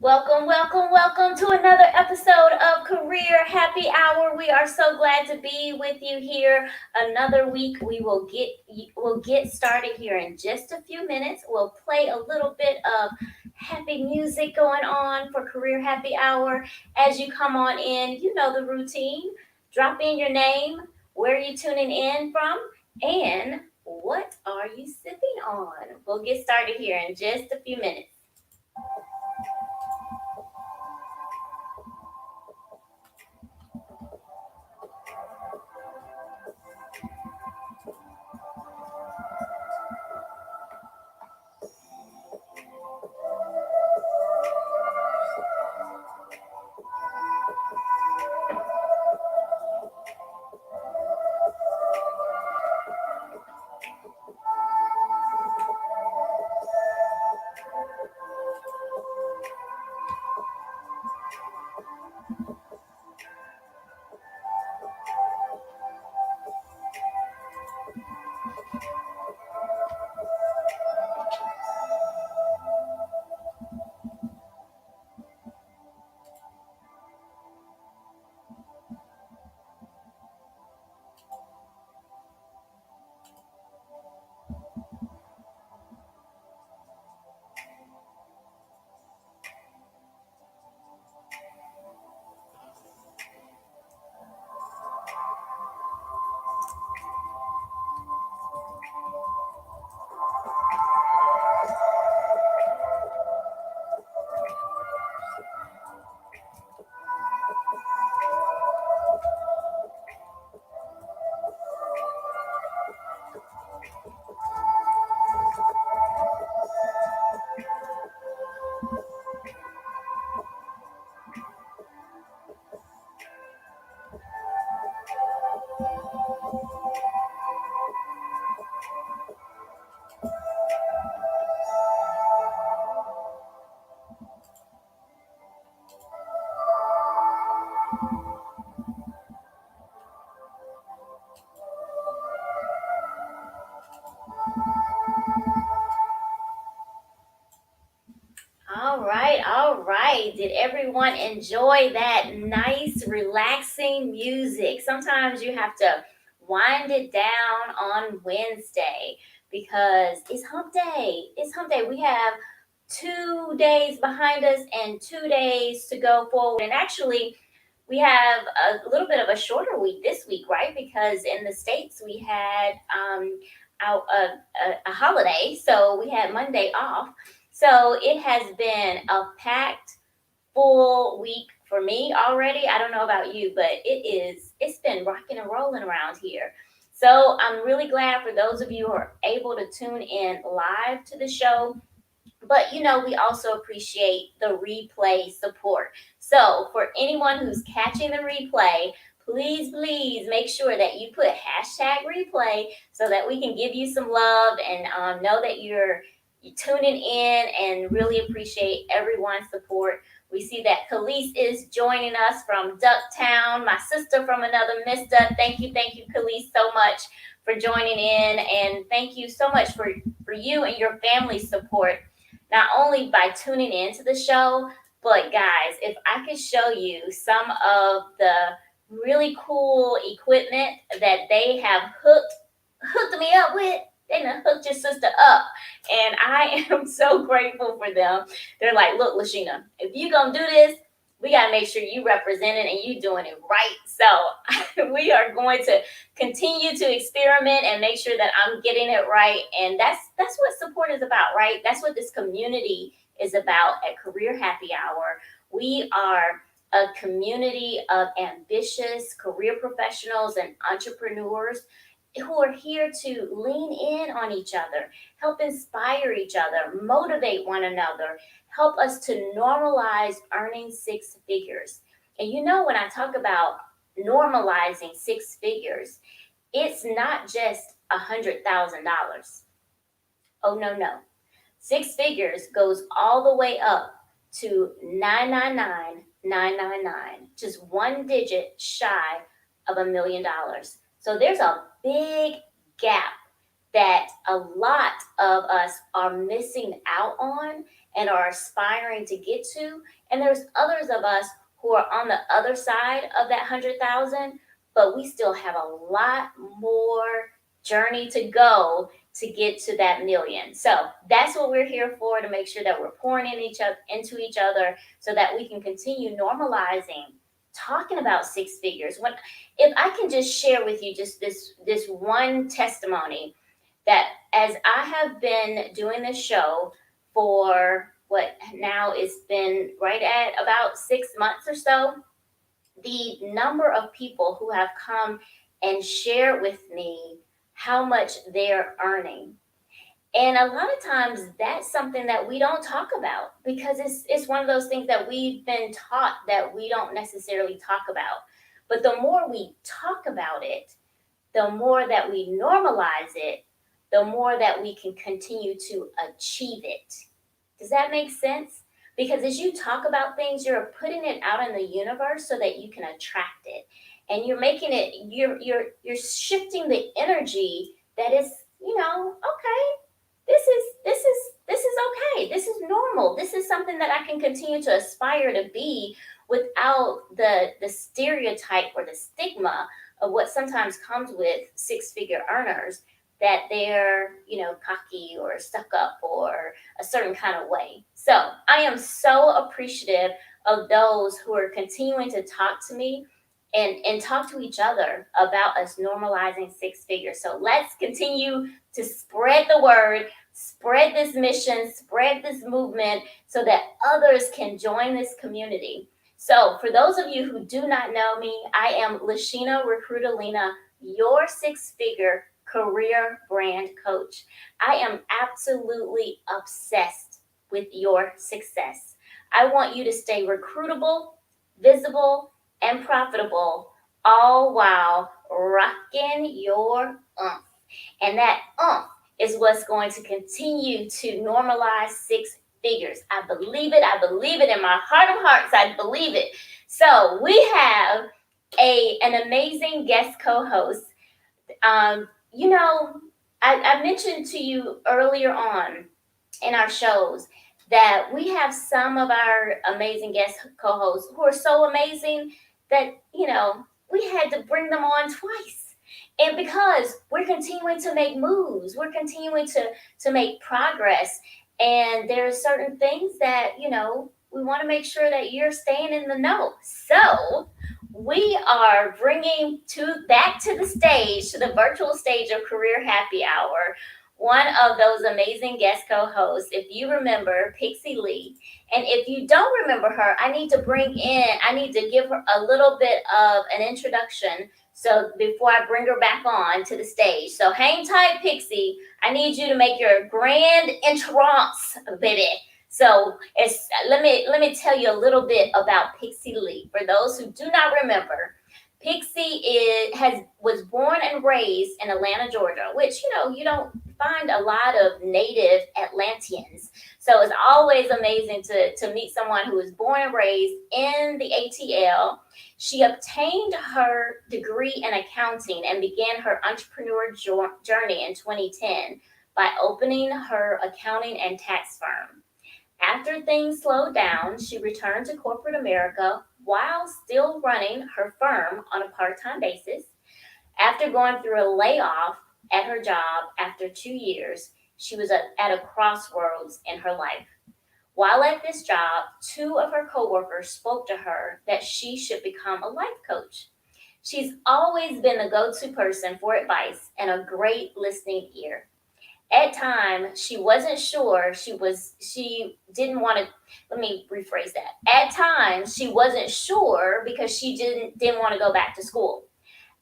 Welcome to another episode of Career Happy Hour. We are so glad to be with you here another week. We'll get started here in just a few minutes. We'll play a little bit of happy music going on for Career Happy Hour. As you come on in, you know the routine. Drop in your name, where are you tuning in from, and what are you sipping on? We'll get started here in just a few minutes. All right. Did everyone enjoy that nice, relaxing music? Sometimes you have to wind it down on Wednesday because it's hump day. It's hump day. We have 2 days behind us and 2 days to go forward. And actually, we have a little bit of a shorter week this week, right? Because in the States, we had a holiday. So we had Monday off. So it has been a packed, full week for me already. I don't know about you, but it's been rocking and rolling around here. So I'm really glad for those of you who are able to tune in live to the show. But we also appreciate the replay support. So for anyone who's catching the replay, please make sure that you put hashtag replay so that we can give you some love and know that you're tuning in and really appreciate everyone's support. We see that Khalees is joining us from Ducktown, my sister from another Miss Duck. Thank you, Khalees, so much for joining in. And thank you so much for you and your family's support, not only by tuning into the show, but guys, if I could show you some of the really cool equipment that they have hooked me up with. They done hooked your sister up. And I am so grateful for them. They're like, look, LaShena, if you gonna do this, we gotta make sure you represent it and you doing it right. So we are going to continue to experiment and make sure that I'm getting it right. And that's what support is about, right? That's what this community is about at Career Happy Hour. We are a community of ambitious career professionals and entrepreneurs who are here to lean in on each other, help inspire each other, motivate one another, help us to normalize earning six figures. And when I talk about normalizing six figures, it's not just $100,000. Oh, no. Six figures goes all the way up to 999,999, just one digit shy of $1 million. So there's a big gap that a lot of us are missing out on and are aspiring to get to. And there's others of us who are on the other side of that 100,000, but we still have a lot more journey to go to get to that million. So that's what we're here for, to make sure that we're pouring into each other so that we can continue normalizing talking about six figures. When if I can just share with you just this one testimony, that as I have been doing this show for what now it's been right at about 6 months or so, the number of people who have come and shared with me how much they're earning. And a lot of times that's something that we don't talk about, because it's one of those things that we've been taught that we don't necessarily talk about. But the more we talk about it, the more that we normalize it, the more that we can continue to achieve it. Does that make sense? Because as you talk about things, you're putting it out in the universe so that you can attract it. And you're making it, you're shifting the energy that is, okay, this is okay. This is normal. This is something that I can continue to aspire to be, without the stereotype or the stigma of what sometimes comes with six-figure earners, that they're, cocky or stuck up or a certain kind of way. So I am so appreciative of those who are continuing to talk to me and talk to each other about us normalizing six figures. So let's continue to spread the word, spread this mission, spread this movement so that others can join this community. So for those of you who do not know me, I am LaShena Recruitalina, your six-figure career brand coach. I am absolutely obsessed with your success. I want you to stay recruitable, visible, and profitable, all while rocking your oomph. And that oomph is what's going to continue to normalize six figures. I believe it. I believe it in my heart of hearts. I believe it. So we have an amazing guest co-host. Um, you know, I mentioned to you earlier on in our shows that we have some of our amazing guest co-hosts who are so amazing that, we had to bring them on twice. And because we're continuing to make moves, we're continuing to make progress. And there are certain things that, we want to make sure that you're staying in the know. So we are bringing back to the stage, to the virtual stage of Career Happy Hour, one of those amazing guest co-hosts. If you remember Pixie Lee, and if you don't remember her, I need to give her a little bit of an introduction. So before I bring her back on to the stage. So hang tight, Pixie. I need you to make your grand entrance, baby. So let me tell you a little bit about Pixie Lee. For those who do not remember, Pixie was born and raised in Atlanta, Georgia, which you don't find a lot of native Atlanteans. So it's always amazing to meet someone who was born and raised in the ATL. She obtained her degree in accounting and began her entrepreneur journey in 2010 by opening her accounting and tax firm. After things slowed down, she returned to corporate America while still running her firm on a part-time basis. After going through a layoff at her job after 2 years, she was at a crossroads in her life. While at this job, two of her coworkers spoke to her that she should become a life coach. She's always been the go-to person for advice and a great listening ear. At times, she wasn't sure she didn't want to, let me rephrase that. At times, she wasn't sure because she didn't want to go back to school.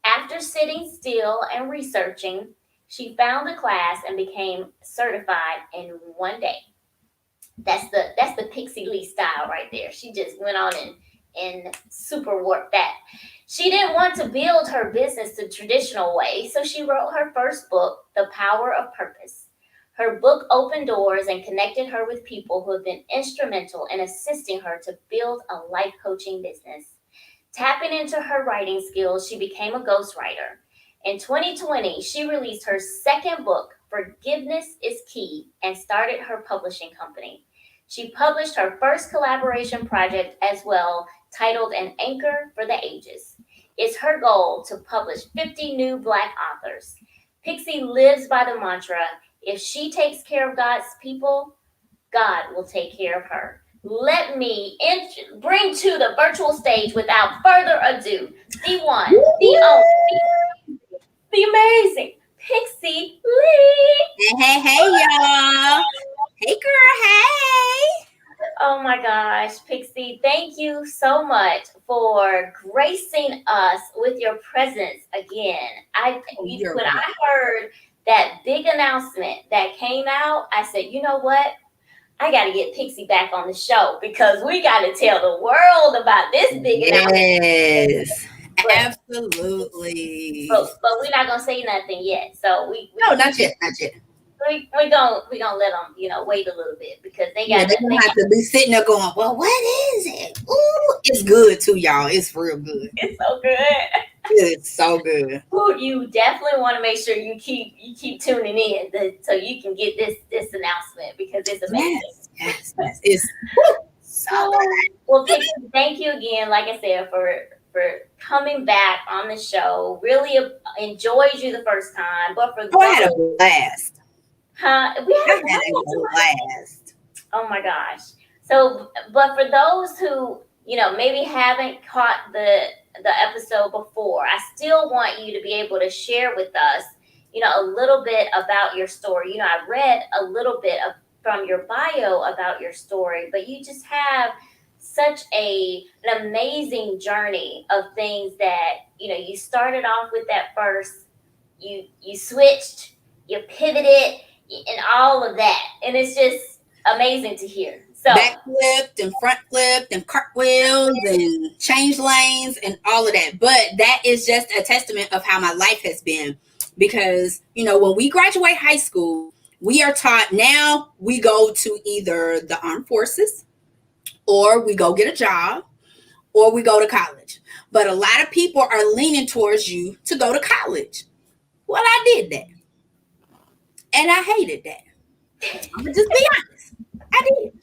After sitting still and researching, she found a class and became certified in one day. That's the Pixie Lee style right there. She just went on and super worked that. She didn't want to build her business the traditional way, so she wrote her first book, The Power of Purpose. Her book opened doors and connected her with people who have been instrumental in assisting her to build a life coaching business. Tapping into her writing skills, she became a ghostwriter. In 2020, she released her second book, forgiveness is key and started her publishing company. She published her first collaboration project as well, titled An Anchor for the Ages. It's her goal to publish 50 new Black authors. Pixie lives by the mantra, if she takes care of God's people, God will take care of her. Let me bring to the virtual stage without further ado the one, the only, the amazing Pixie Lee. Hey, y'all. Hey, girl. Hey. Oh my gosh, Pixie, thank you so much for gracing us with your presence again. You're When welcome. I heard that big announcement that came out, I said, you know what? I got to get Pixie back on the show because we got to tell the world about this big announcement. Yes, But absolutely. but we're not gonna say nothing yet. So No, not yet. Not yet. we gonna let them wait a little bit because they Yeah, got they're to going to have to be sitting there going, well, what is it? Ooh, it's good, too, y'all. It's real good. it's so good. It's so good. Ooh, you definitely want to make sure you keep tuning in so you can get this announcement because it's amazing. Yes. It's woo, so good. Well, Pixie, thank you again. Like I said, for coming back on the show. Really enjoyed you the first time, but for Oh, I had a those, blast. we I had a had a blast. oh my gosh. So, but for those who, maybe haven't caught the episode before, I still want you to be able to share with us, a little bit about your story. I read a little bit from your bio about your story, but you just have such an amazing journey of things that, you started off with that first, you switched, you pivoted, and all of that. And it's just amazing to hear. So, Back flipped and front flipped and cartwheels and change lanes and all of that. But that is just a testament of how my life has been. Because, when we graduate high school, we are taught now we go to either the armed forces or we go get a job or we go to college. But a lot of people are leaning towards you to go to college. Well, I did that. And I hated that. I'm going to just be honest. I did.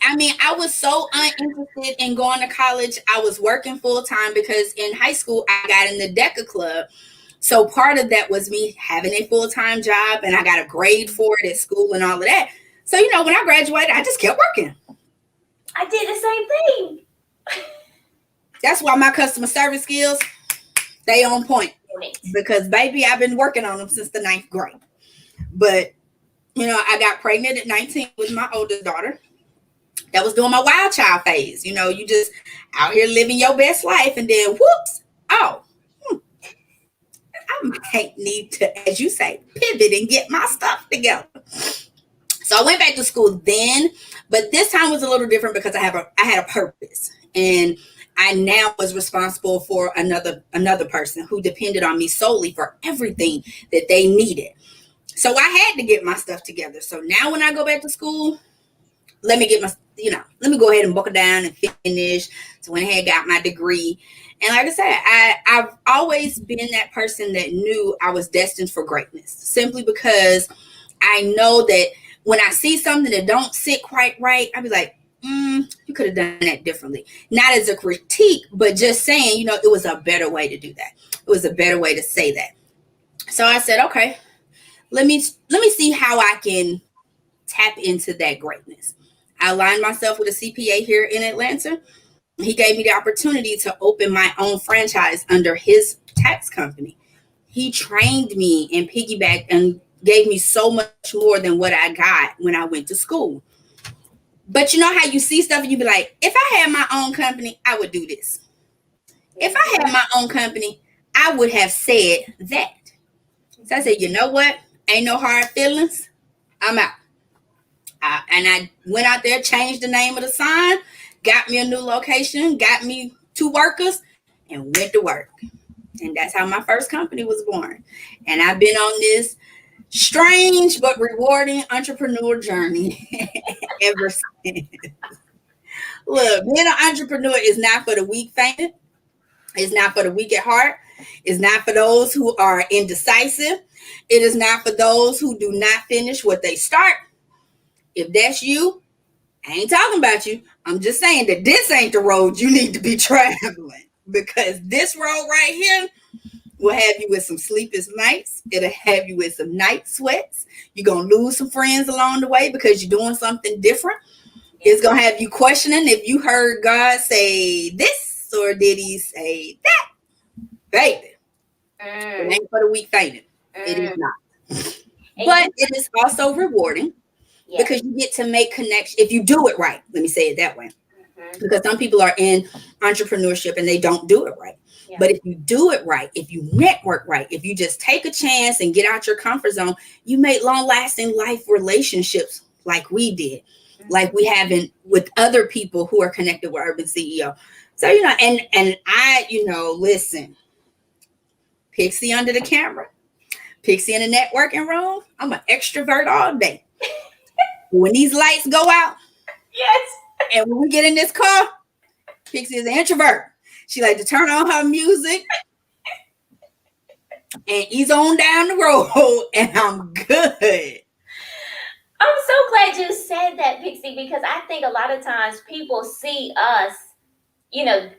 I mean, I was so uninterested in going to college. I was working full time because in high school, I got in the DECA club. So part of that was me having a full time job and I got a grade for it at school and all of that. So, when I graduated, I just kept working. I did the same thing. That's why my customer service skills, they on point. Because, baby, I've been working on them since the 9th grade. But, I got pregnant at 19 with my oldest daughter. That was during my wild child phase. You just out here living your best life, and then whoops, I might need to, as you say, pivot and get my stuff together. So I went back to school then, but this time was a little different because I had a purpose, and I now was responsible for another person who depended on me solely for everything that they needed. So I had to get my stuff together. So now when I go back to school, let me go ahead and buckle down and finish. So went ahead and got my degree. And like I said, I've always been that person that knew I was destined for greatness, simply because I know that when I see something that don't sit quite right, I'd be like, you could have done that differently. Not as a critique, but just saying, it was a better way to do that. It was a better way to say that. So I said, okay, let me see how I can tap into that greatness. I aligned myself with a CPA here in Atlanta. He gave me the opportunity to open my own franchise under his tax company. He trained me and piggybacked and gave me so much more than what I got when I went to school. But you know how you see stuff and you be like, if I had my own company, I would do this. If I had my own company, I would have said that. So I said, you know what? Ain't no hard feelings. I'm out. And I went out there, changed the name of the sign, got me a new location, got me 2 workers, and went to work. And that's how my first company was born. And I've been on this strange but rewarding entrepreneur journey ever since. Look, being an entrepreneur is not for the weak fainted. It's not for the weak at heart. It's not for those who are indecisive. It is not for those who do not finish what they start. If that's you, I ain't talking about you. I'm just saying that this ain't the road you need to be traveling, because this road right here will have you with some sleepless nights. It'll have you with some night sweats. You're going to lose some friends along the way because you're doing something different. It's going to have you questioning if you heard God say this or did he say that. Baby, it ain't for the weak fainted. It is not. But it is also rewarding because you get to make connections if you do it right. Let me say it that way. Because some people are in entrepreneurship and they don't do it right. Yeah. But if you do it right, if you network right, if you just take a chance and get out your comfort zone, you make long-lasting life relationships like we did, like we have with other people who are connected with Urban CEO. So, and I, listen, Pixie under the camera, Pixie in the networking room, I'm an extrovert all day. When these lights go out, yes, and when we get in this car, Pixie is an introvert. She like to turn on her music and ease on down the road, and I'm good. I'm so glad you said that, Pixie, because I think a lot of times people see us,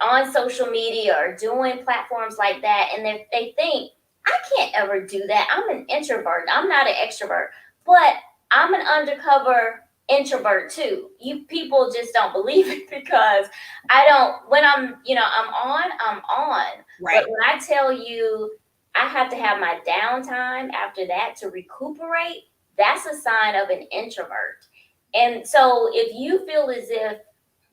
on social media or doing platforms like that, and they think, I can't ever do that. I'm an introvert. I'm not an extrovert, but I'm an undercover introvert too. You people just don't believe it because I don't. When I'm I'm on. Right. But when I tell you I have to have my downtime after that to recuperate, that's a sign of an introvert. And so if you feel as if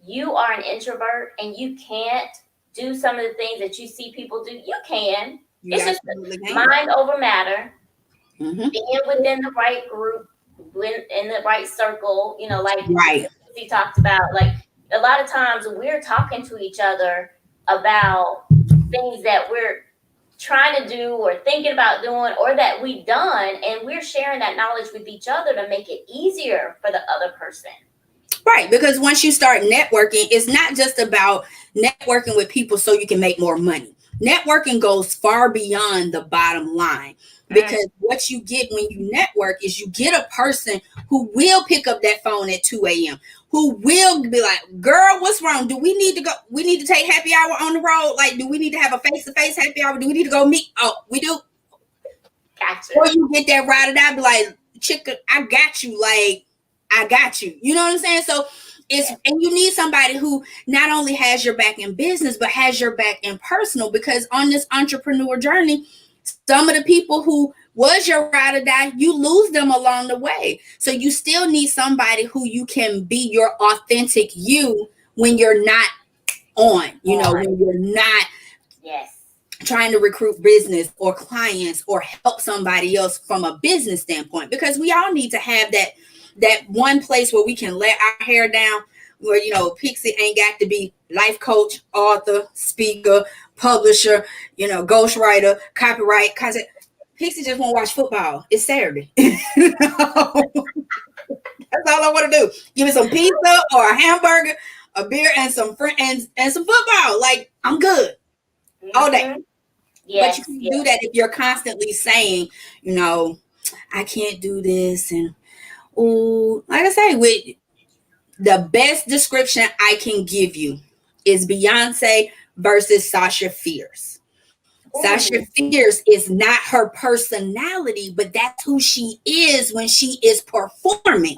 you are an introvert and you can't do some of the things that you see people do, you can. It's just mind over matter, being within the right group, in the right circle, like he talked about. Like a lot of times we're talking to each other about things that we're trying to do or thinking about doing or that we've done, and we're sharing that knowledge with each other to make it easier for the other person. Right, because once you start networking, it's not just about networking with people so you can make more money. Networking goes far beyond the bottom line, because what you get when you network is you get a person who will pick up that phone at 2 a.m., who will be like, girl, what's wrong? Do we need to go? We need to take happy hour on the road? Like, do we need to have a face-to-face happy hour? Do we need to go meet? Oh, we do. Gotcha. Or you get that ride and I be like, chicken, I got you. Like, I got you. You know what I'm saying? So and you need somebody who not only has your back in business, but has your back in personal, because on this entrepreneur journey, some of the people who was your ride or die, you lose them along the way. So you still need somebody who you can be your authentic you when you're not on, when you're not trying to recruit business or clients or help somebody else from a business standpoint, because we all need to have that one place where we can let our hair down, where, Pixie ain't got to be life coach, author, speaker, publisher, ghostwriter, copyright, content. Pixie just want to watch football. It's Saturday. That's all I want to do. Give me some pizza or a hamburger, a beer, and some and some football. Like, I'm good all day. Yes, but you can do that if you're constantly saying, I can't do this. And like I say, with the best description I can give you is Beyonce versus Sasha Fierce. Sasha Fierce is not her personality, but that's who she is when she is performing.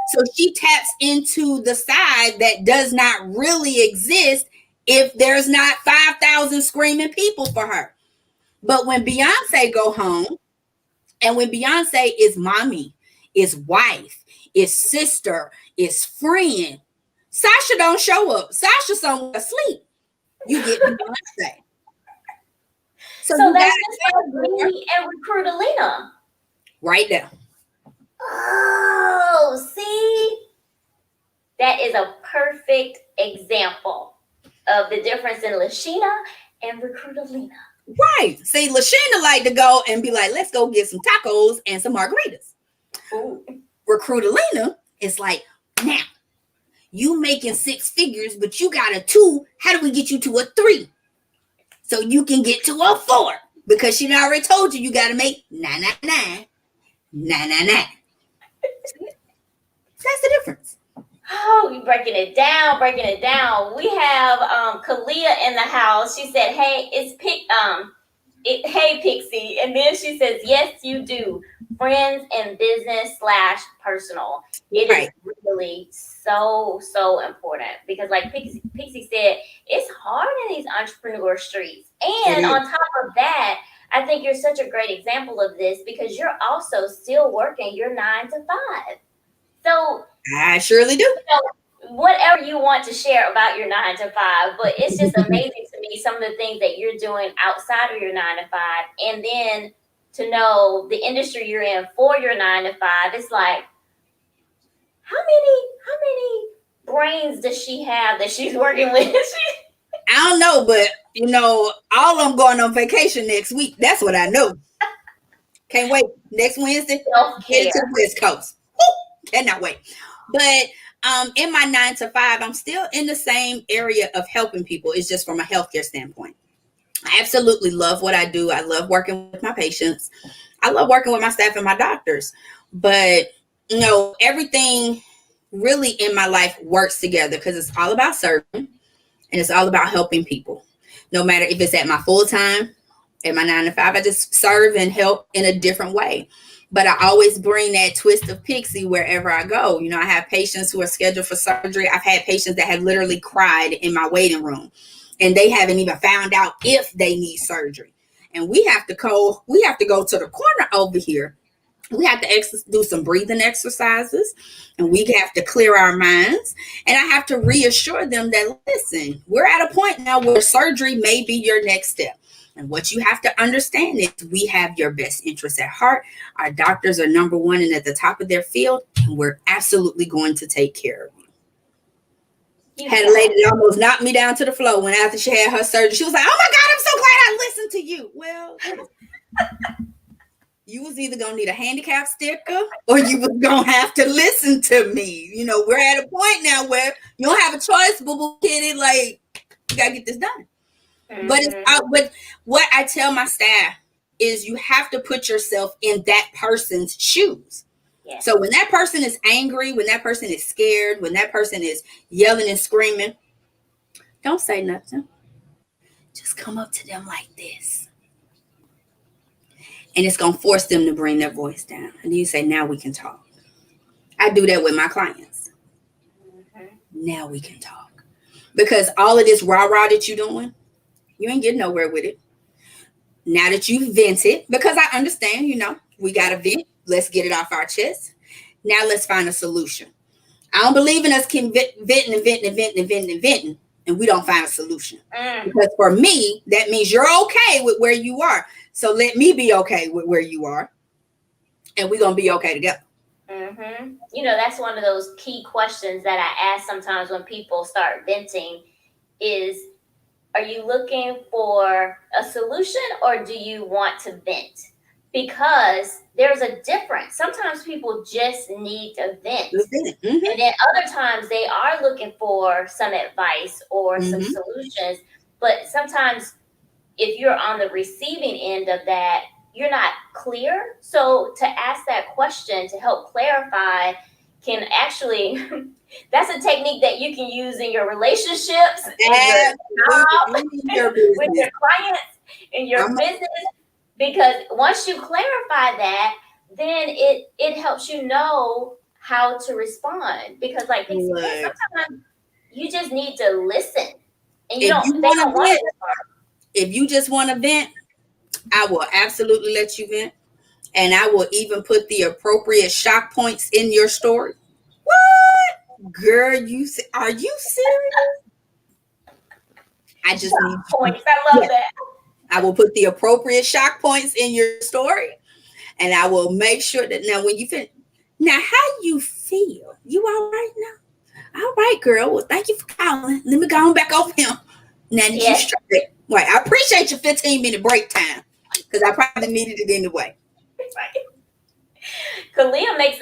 So she taps into the side that does not really exist if there's not 5,000 screaming people for her. But when Beyonce go home, and when Beyonce is mommy, is wife, is sister, is friend, Sasha don't show up. Sasha somewhere asleep. You get Beyonce. So that's just like me and Recruitalina. Right there. Oh, see? That is a perfect example of the difference in LaShena and Recruitalina. Right. See, LaShena like to go and be like, let's go get some tacos and some margaritas. Recruitalina is like, now, you making 6 figures, but you got a 2. How do we get you to a 3? so you can get to a 4 because she already told you you got to make 999, 999. That's the difference. Oh, you breaking it down, breaking it down. We have Kalia in the house. She said, "Hey, hey Pixie," and then she says, "Yes, you do. Friends and business slash personal. It is Right. really so important because, like Pixie said, it's hard in these entrepreneur streets. It And is. on top of that, I think you're such a great example of this because you're also still working your 9 to 5. So I surely do. whatever you want to share about your 9 to 5, but it's just amazing to me some of the things that you're doing outside of your 9 to 5, and then to know the industry you're in for your 9 to 5. It's like how many brains does she have that she's working with? I don't know, but all of them going on vacation next week. That's what I know. Can't wait. Next Wednesday, Self headed to care. the West Coast. Woo! Cannot wait. But in my 9 to 5, I'm still in the same area of helping people. It's just from a healthcare standpoint. I absolutely love what I do. I love working with my patients. I love working with my staff and my doctors. But everything really in my life works together because it's all about serving and it's all about helping people. No matter if it's at my full time, at my 9 to 5, I just serve and help in a different way. But I always bring that twist of Pixie wherever I go. I have patients who are scheduled for surgery. I've had patients that have literally cried in my waiting room and they haven't even found out if they need surgery. And we have to go to the corner over here. We have to do some breathing exercises and we have to clear our minds. And I have to reassure them that, listen, we're at a point now where surgery may be your next step. And what you have to understand is we have your best interests at heart. Our doctors are number one and at the top of their field, and we're absolutely going to take care of you. Had a lady that almost knocked me down to the floor when after she had her surgery. She was like, "Oh my God, I'm so glad I listened to you." Well, you was either gonna need a handicap sticker or you was gonna have to listen to me. We're at a point now where you don't have a choice, boo boo kitty. Like, you gotta get this done. But it's but what I tell my staff is you have to put yourself in that person's shoes. Yes. So when that person is angry, when that person is scared, when that person is yelling and screaming, don't say nothing. Just come up to them like this. And it's going to force them to bring their voice down. And then you say, now we can talk. I do that with my clients. Now we can talk. Because all of this rah-rah that you're doing, you ain't getting nowhere with it. Now that you've vented, because I understand, we got to vent. Let's get it off our chest. Now let's find a solution. I don't believe in us venting and venting and venting and venting and venting, and we don't find a solution. Because for me, that means you're okay with where you are. So let me be okay with where you are, and we're going to be okay together. That's one of those key questions that I ask sometimes when people start venting is, are you looking for a solution or do you want to vent? Because there's a difference. Sometimes people just need to vent. And then other times they are looking for some advice or some solutions. But sometimes if you're on the receiving end of that, you're not clear. So to ask that question to help clarify can actually, that's a technique that you can use in your relationships, in your job, with your clients, in your business. Because once you clarify that, then it helps you know how to respond. Because like sometimes you just need to listen. And they don't want to respond. If you just want to vent, I will absolutely let you vent. And I will even put the appropriate shock points in your story. What? Girl, are you serious? I just need points. I love that. I will put the appropriate shock points in your story. And I will make sure that now when you finish, now how you feel? You all right now? All right, girl. Well, thank you for calling. Let me go on back over him. Now that you straight. Right. I appreciate your 15-minute break time because I probably needed it anyway. Kalia makes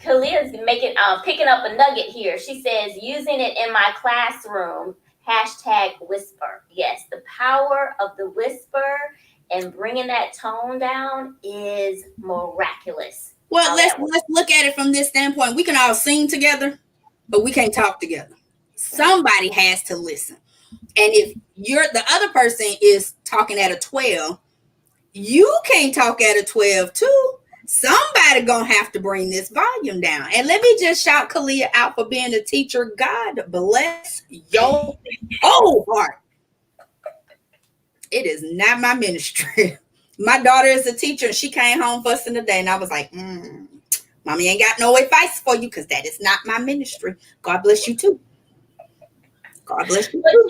Kalia's making picking up a nugget here. She says using it in my classroom Hashtag whisper. Yes, the power of the whisper and bringing that tone down is miraculous. Well, How let's that works. look at it from this standpoint. We can all sing together, but we can't talk together. Somebody has to listen. And if you're the other person is talking at a 12, you can't talk at a 12 too. Somebody gonna have to bring this volume down. And let me just shout Kalia out for being a teacher. God bless your whole heart. It is not my ministry. My daughter is a teacher and she came home fussing today, and I was like, Mommy ain't got no advice for you because that is not my ministry. God bless you too. God bless you But too.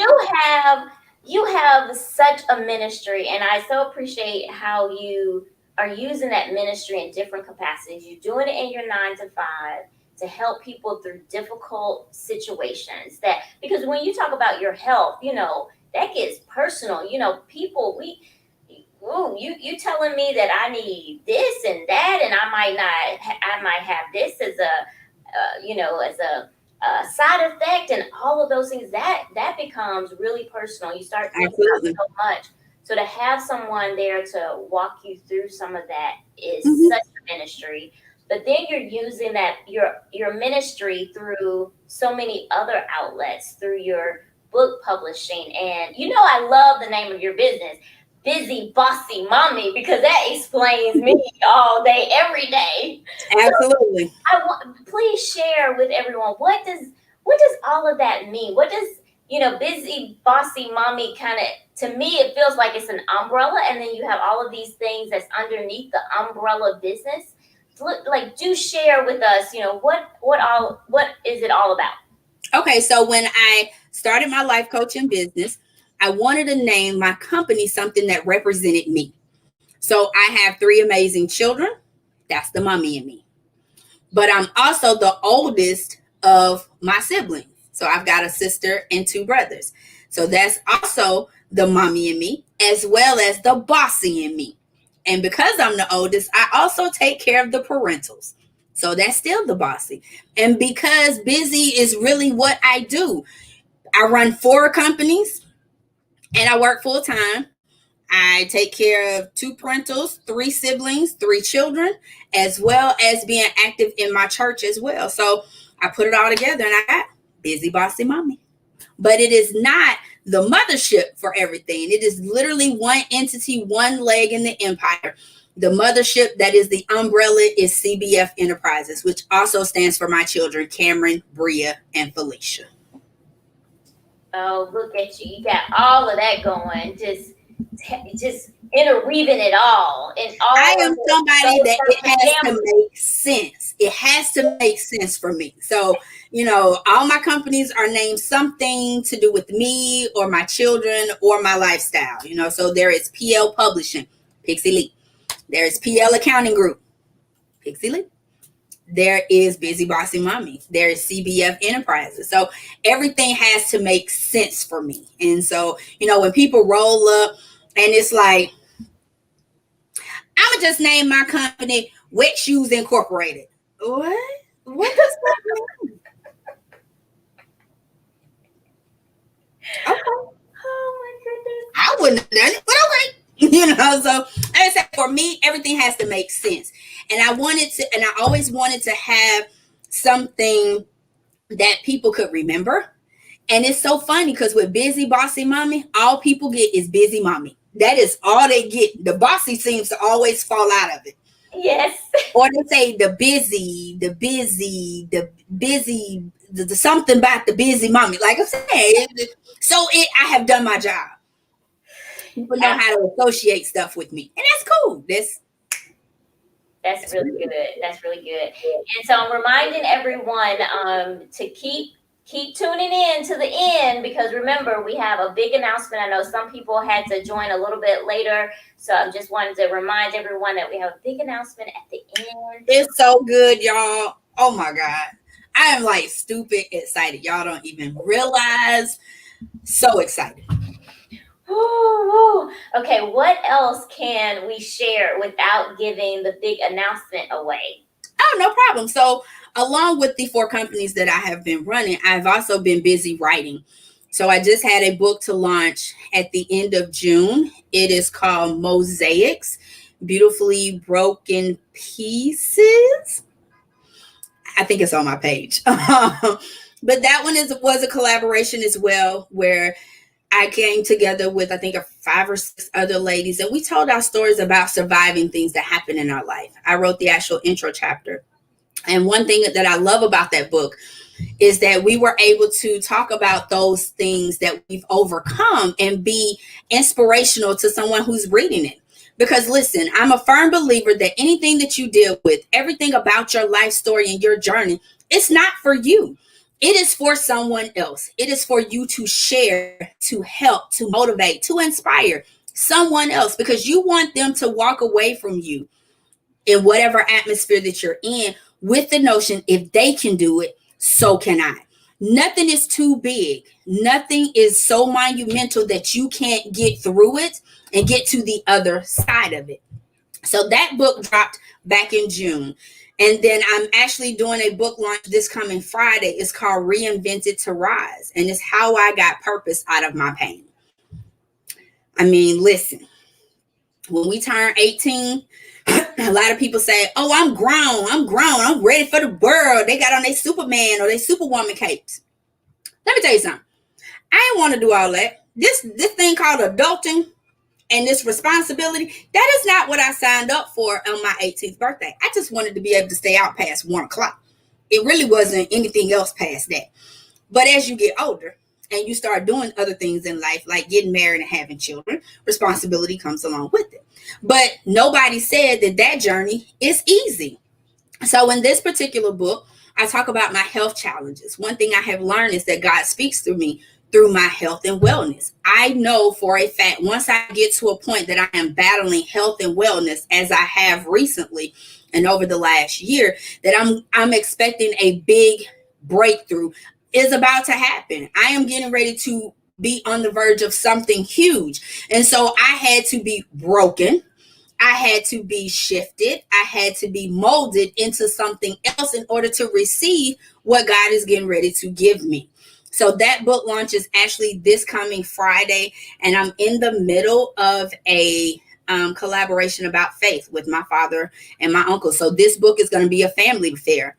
you have such a ministry, and I so appreciate how you are using that ministry in different capacities. You're doing it in your 9 to 5 to help people through difficult situations. That because when you talk about your health, that gets personal. People ooh, you telling me that I need this and that, and I might have this as a side effect, and all of those things that becomes really personal. You start thinking about Absolutely. so much. So to have someone there to walk you through some of that is Mhm. such a ministry. But then you're using that your ministry through so many other outlets, through your book publishing, and I love the name of your business, Bizzy Bossy Mommy, because that explains me all day, every day. So Absolutely. please share with everyone, what does all of that mean? What does Busy Bossy Mommy kind of, to me it feels like it's an umbrella, and then you have all of these things that's underneath the umbrella business. Like, do share with us, what is it all about? Okay, so when I started my life coaching business, I wanted to name my company something that represented me. So I have 3 amazing children. That's the mommy in me. But I'm also the oldest of my siblings. So I've got a sister and 2 brothers. So that's also the mommy in me, as well as the bossy in me. And because I'm the oldest, I also take care of the parentals. So that's still the bossy. And because busy is really what I do, I run 4 companies and I work full time. I take care of 2 parentals, 3 siblings, 3 children, as well as being active in my church as well. So I put it all together and I got Bizzy Bossy Mommy. But it is not the mothership for everything. It is literally one entity, one leg in the empire. The mothership that is the umbrella is CBF Enterprises, which also stands for my children, Cameron, Bria, and Felicia. Oh, look at you! You got all of that going. Just interweaving it all, and I all am of it somebody goes that it perfect has to family. make sense. It has to make sense for me. So, all my companies are named something to do with me or my children or my lifestyle. So there is PL Publishing, Pixie Lee. There is PL Accounting Group, Pixie Lee. There is Bizzy Bossy Mommy. There is CBF Enterprises. So everything has to make sense for me. And so, when people roll up and it's like, I'ma just name my company Wet Shoes Incorporated. What? What does that mean? Okay. Oh my I wouldn't have done it, but okay. So like I said, for me, everything has to make sense. And I always wanted to have something that people could remember. And it's so funny because with Bizzy Bossy Mommy, all people get is Busy Mommy. That is all they get. The bossy seems to always fall out of it. goodness! Yes. Or they say the something about the busy mommy. Like I'm saying, I have done my job. People know how to associate stuff with me, and that's cool. That's That's really really good. That's really good. And so I'm reminding everyone to keep tuning in to the end, because remember, we have a big announcement. I know some people had to join a little bit later, so I just wanted to remind everyone that we have a big announcement at the end. it's so good, y'all. Oh my god, I am like stupid excited. Y'all don't even realize. So excited. Ooh, okay, what else can we share without giving the big announcement away? Oh, no problem. So, along with the 4 companies that I have been running, I've also been busy writing. So I just had a book to launch at the end of June. It is called Mosaics, Beautifully Broken Pieces. I think it's on my page. But that one was a collaboration as well, where I came together with, I think, 5 or 6 other ladies, and we told our stories about surviving things that happen in our life. I wrote the actual intro chapter. And one thing that I love about that book is that we were able to talk about those things that we've overcome and be inspirational to someone who's reading it. Because listen, I'm a firm believer that anything that you deal with, everything about your life story and your journey, it's not for you. It is for someone else. It is for you to share, to help, to motivate, to inspire someone else, because you want them to walk away from you in whatever atmosphere that you're in with the notion, if they can do it, so can I. Nothing is too big. Nothing is so monumental that you can't get through it and get to the other side of it. So that book dropped back in June. And then I'm actually doing a book launch this coming Friday. It's called Reinvented to Rise. And it's how I got purpose out of my pain. I mean, listen, when we turn 18, a lot of people say, oh, I'm grown, I'm ready for the world. They got on their Superman or their Superwoman capes. Let me tell you something. I didn't want to do all that. This thing called adulting and this responsibility, that is not what I signed up for on my 18th birthday. I just wanted to be able to stay out past 1 o'clock. It really wasn't anything else past that. But as you get older and you start doing other things in life, like getting married and having children, responsibility comes along with it. But nobody said that that journey is easy. So in this particular book, I talk about my health challenges. One thing I have learned is that God speaks through me through my health and wellness. I know for a fact, once I get to a point that I am battling health and wellness, as I have recently and over the last year, that I'm expecting a big breakthrough is about to happen. I am getting ready to be on the verge of something huge. And so I had to be broken. I had to be shifted. I had to be molded into something else in order to receive what God is getting ready to give me. So that book launches actually this coming Friday, and I'm in the middle of a collaboration about faith with my father and my uncle. So this book is going to be a family affair.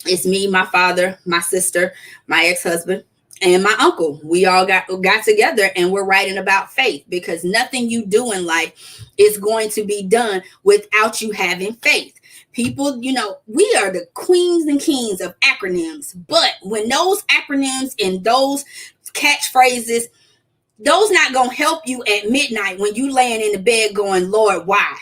It's me, my father, my sister, my ex-husband, and my uncle. We all got together and we're writing about faith, because nothing you do in life is going to be done without you having faith. People, we are the queens and kings of acronyms, but when those acronyms and those catchphrases, those not gonna help you at midnight when you laying in the bed going, Lord, why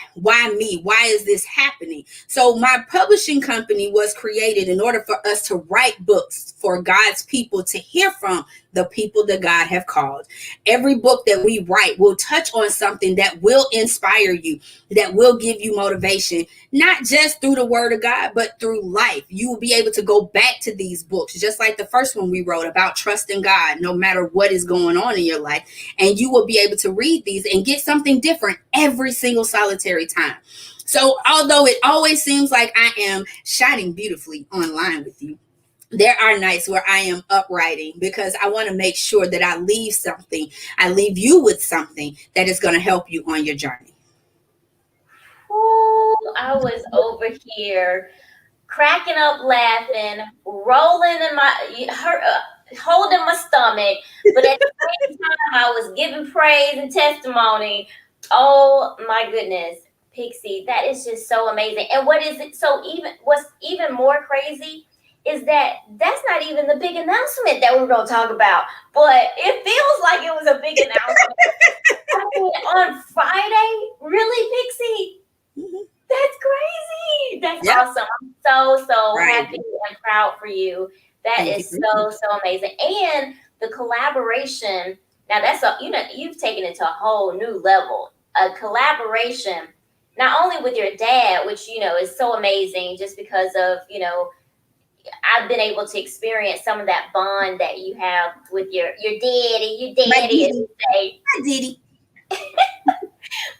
me, why is this happening? So my publishing company was created in order for us to write books for God's people to hear from the people that God have called. Every book that we write will touch on something that will inspire you, that will give you motivation, not just through the word of God, but through life. You will be able to go back to these books, just like the first one we wrote about trusting God no matter what is going on in your life. And you will be able to read these and get something different every single solitary time. So although it always seems like I am shining beautifully online with you, there are nights where I am uprighting, because I want to make sure that I leave you with something that is going to help you on your journey. Ooh, I was over here cracking up, laughing, rolling in holding my stomach, but at the same time, I was giving praise and testimony. Oh my goodness, Pixie, that is just so amazing. And what is it? So what's even more crazy is that that's not even the big announcement that we're going to talk about, but it feels like it was a big announcement. I mean, on Friday, really, Pixie? Mm-hmm. That's crazy. That's Yep. awesome. I'm so Right. happy and proud for you. That Thank is you. so amazing. And the collaboration, now you've taken it to a whole new level. A collaboration, not only with your dad, which, is so amazing just because of, I've been able to experience some of that bond that you have with your daddy, My as Diddy. you say, My Diddy.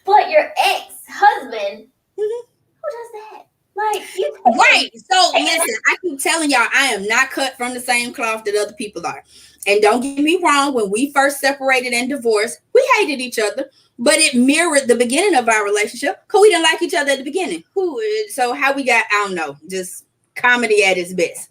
but your ex-husband, Mm-hmm. who does that? Like you Right. So taking listen, I keep telling y'all, I am not cut from the same cloth that other people are. And don't get me wrong, when we first separated and divorced, we hated each other, but it mirrored the beginning of our relationship because we didn't like each other at the beginning. So how we got, I don't know, just comedy at its best.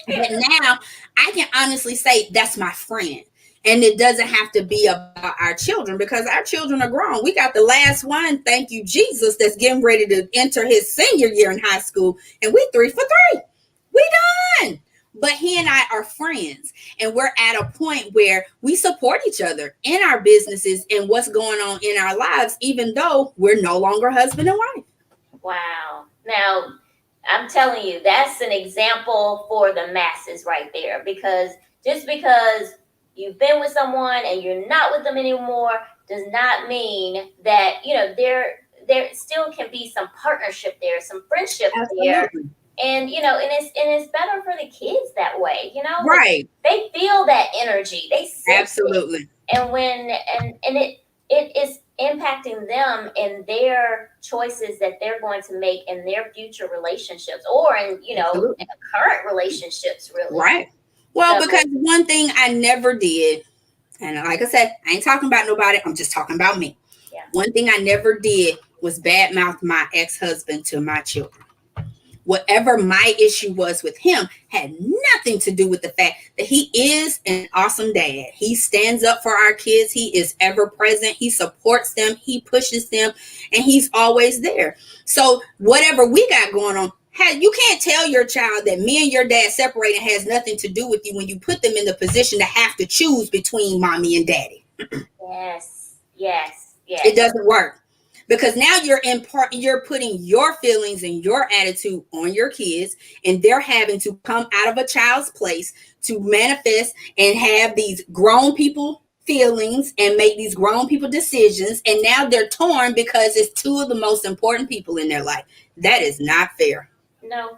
But now I can honestly say that's my friend. And it doesn't have to be about our children because our children are grown. We got the last one, thank you, Jesus, that's getting ready to enter his senior year in high school. And we 3 for 3. We done. But he and I are friends. And we're at a point where we support each other in our businesses and what's going on in our lives, even though we're no longer husband and wife. wow. Now, I'm telling you, that's an example for the masses right there. Because just because you've been with someone and you're not with them anymore does not mean that, there still can be some partnership there, some friendship there. Absolutely. And it's better for the kids that way, like Right. they feel that energy, they sense it. Absolutely. And when and it is impacting them in their choices that they're going to make in their future relationships or in Absolutely. current relationships really. Right. Well, So because one thing I never did, and like I said, I ain't talking about nobody, I'm just talking about me. yeah. One thing I never did was badmouth my ex-husband to my children. Whatever my issue was with him had nothing to do with the fact that he is an awesome dad. He stands up for our kids. He is ever present. He supports them. He pushes them, and he's always there. So whatever we got going on, you can't tell your child that me and your dad separating has nothing to do with you when you put them in the position to have to choose between mommy and daddy. Yes, yes, It yes. doesn't work because now you're putting your feelings and your attitude on your kids, and they're having to come out of a child's place to manifest and have these grown people feelings and make these grown people decisions, and now they're torn because it's two of the most important people in their life. That is not fair. No,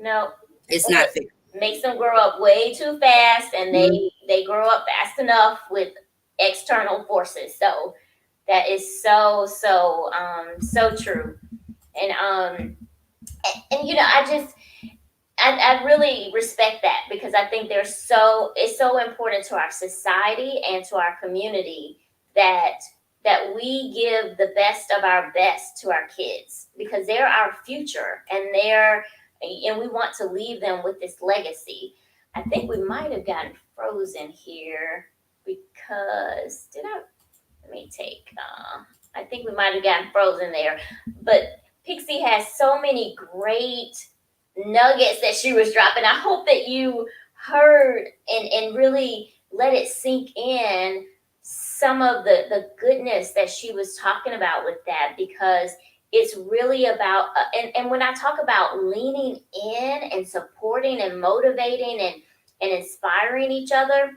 no. It's And not it fair. makes them grow up way too fast, and Mhm. they grow up fast enough with external forces. So that is so true. And I just I really respect that because I think it's so important to our society and to our community that we give the best of our best to our kids because they're our future and we want to leave them with this legacy. I think we might have gotten frozen here because did I let me take I think we might have gotten frozen there. But Pixie has so many great nuggets that she was dropping. I hope that you heard and really let it sink in some of the goodness that she was talking about with that because it's really about and when I talk about leaning in and supporting and motivating and inspiring each other,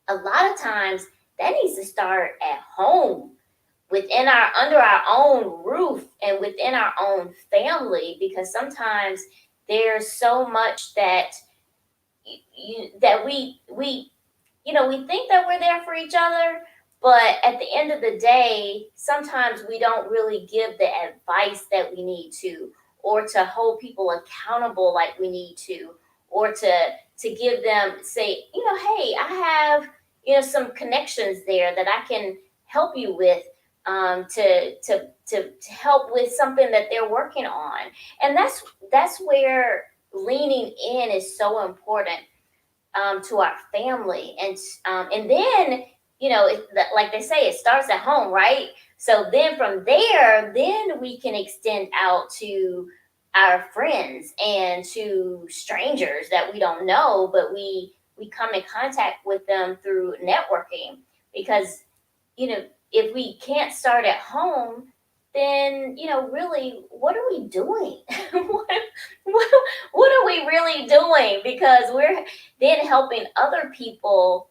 a lot of times that needs to start at home within our under our own roof and within our own family because sometimes there's so much that that we think that we're there for each other, but at the end of the day sometimes we don't really give the advice that we need to or to hold people accountable like we need to or to give them say hey I have some connections there that I can help you with to help with something that they're working on. And that's where leaning in is so important to our family. And then like they say, it starts at home, right? So then from there, then we can extend out to our friends and to strangers that we don't know, but we come in contact with them through networking because if we can't start at home, then really, what are we doing? what, what are we really doing? Because we're then helping other people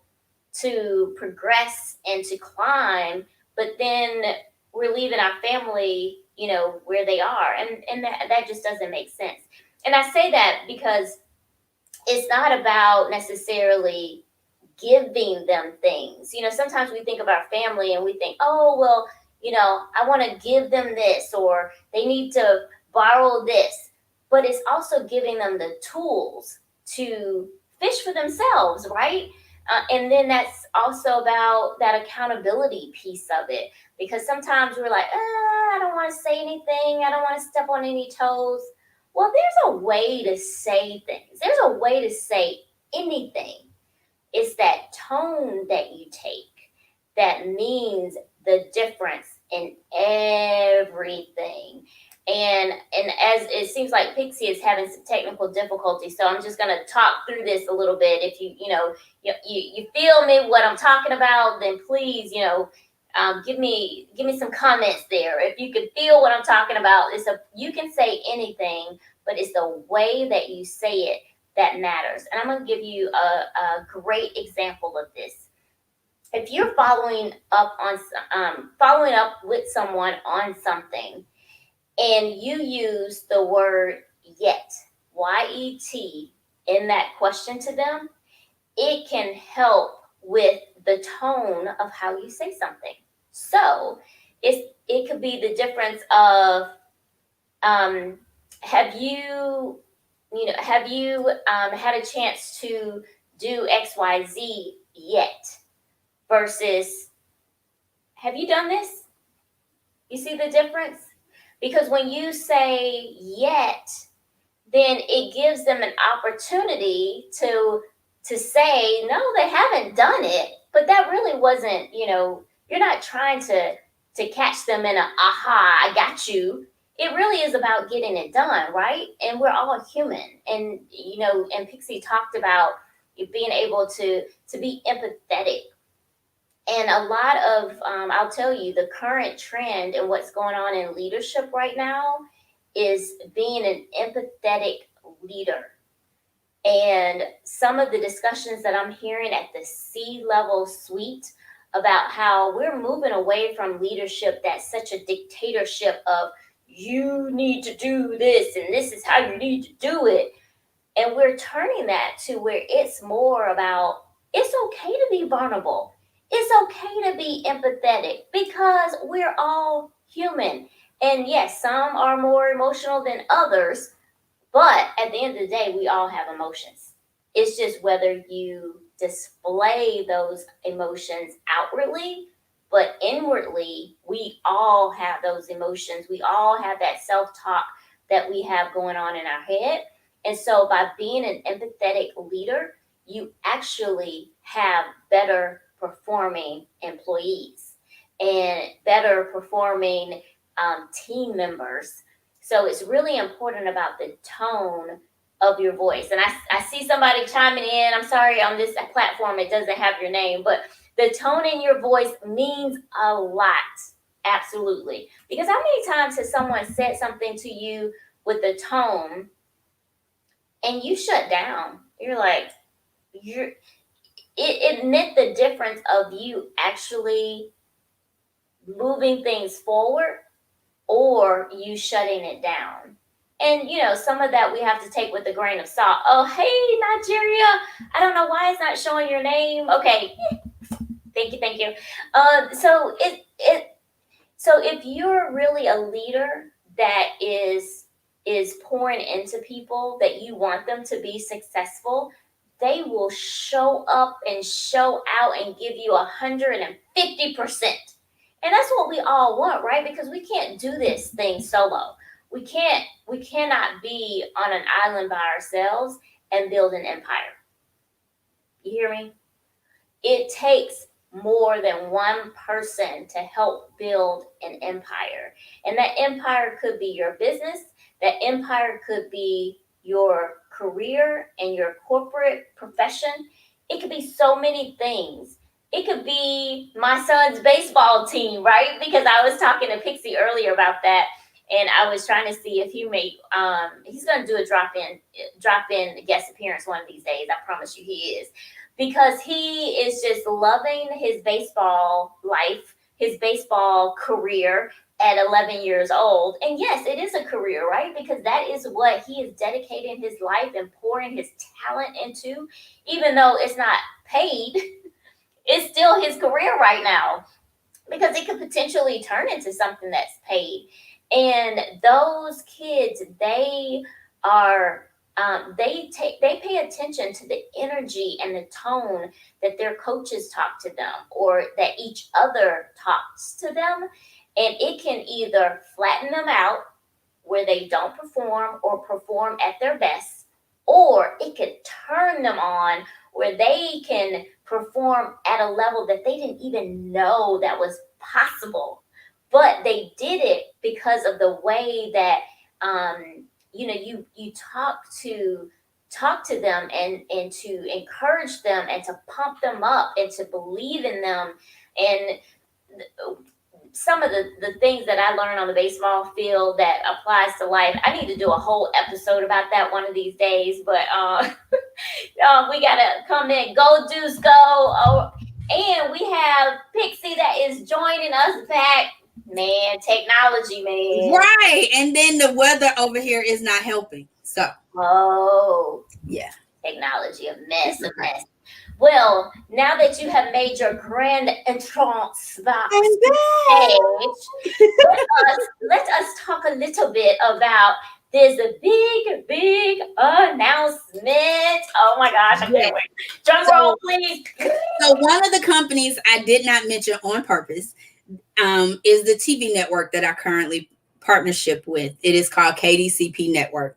to progress and to climb, but then we're leaving our family, where they are, and that just doesn't make sense. And I say that because it's not about necessarily giving them things. Sometimes we think of our family and we think, oh, well, I want to give them this or they need to borrow this. but it's also giving them the tools to fish for themselves, right? And then that's also about that accountability piece of it, because sometimes we're like, I don't want to say anything, I don't want to step on any toes. Well, there's a way to say things, there's a way to say anything. It's that tone that you take that means the difference in everything. And as it seems like Pixie is having some technical difficulty, so I'm just gonna talk through this a little bit. If you feel me what I'm talking about, then please give me some comments there. If you can feel what I'm talking about, you can say anything, but it's the way that you say it that matters. And I'm going to give you a great example of this. If you're following up with someone on something, and you use the word yet, Y-E-T, in that question to them, it can help with the tone of how you say something. So it could be the difference of have you had a chance to do XYZ yet, versus have you done this? You see the difference? Because when you say yet, then it gives them an opportunity to say, no, they haven't done it, but that really wasn't, you're not trying to catch them in a aha, I got you. It really is about getting it done, right? And we're all human. And and Pixie talked about being able to be empathetic. And a lot of I'll tell you, the current trend and what's going on in leadership right now is being an empathetic leader. And some of the discussions that I'm hearing at the C-level suite about how we're moving away from leadership that's such a dictatorship of you need to do this and this is how you need to do it. And we're turning that to where it's more about it's okay to be vulnerable. It's okay to be empathetic because we're all human. And yes, some are more emotional than others, but at the end of the day, we all have emotions. It's just whether you display those emotions outwardly, but inwardly, we all have those emotions. We all have that self-talk that we have going on in our head. And so by being an empathetic leader, you actually have better performing employees and better performing team members. So it's really important about the tone of your voice. And I see somebody chiming in. I'm sorry, on this platform, it doesn't have your name, but the tone in your voice means a lot. Absolutely. Because how many times has someone said something to you with the tone and you shut down? You're like, it meant the difference of you actually moving things forward or you shutting it down. And some of that we have to take with a grain of salt. Oh, hey, Nigeria. I don't know why it's not showing your name. Okay. Thank you. So if you're really a leader that is pouring into people, that you want them to be successful, they will show up and show out and give you 150%. And that's what we all want, right? Because we can't do this thing solo. We cannot be on an island by ourselves and build an empire. You hear me? It takes more than one person to help build an empire. And that empire could be your business. That empire could be your career and your corporate profession. It could be so many things. It could be my son's baseball team, right? Because I was talking to Pixie earlier about that. And I was trying to see if he's going to do a drop-in guest appearance one of these days. I promise you he is. Because he is just loving his baseball life, his baseball career at 11 years old. And yes, it is a career, right? Because that is what he is dedicating his life and pouring his talent into. Even though it's not paid, it's still his career right now. Because it could potentially turn into something that's paid. And those kids, they are they pay attention to the energy and the tone that their coaches talk to them or that each other talks to them, and it can either flatten them out where they don't perform or perform at their best, or it could turn them on where they can perform at a level that they didn't even know that was possible. But they did it because of the way that you talk to them and to encourage them and to pump them up and to believe in them. And some of the things that I learned on the baseball field that applies to life. I need to do a whole episode about that one of these days. But we gotta come in, go Deuce, go! Oh, and we have Pixie that is joining us back. Man, technology, man. Right. And then the weather over here is not helping. So, Oh, yeah. technology, a mess, a mess. Well, now that you have made your grand entrance back stage, let us talk a little bit about there's a big announcement. Oh my gosh, I can't wait. Drum roll, please. So one of the companies I did not mention on purpose is the TV network that I currently partnership with. It is called KDCP Network.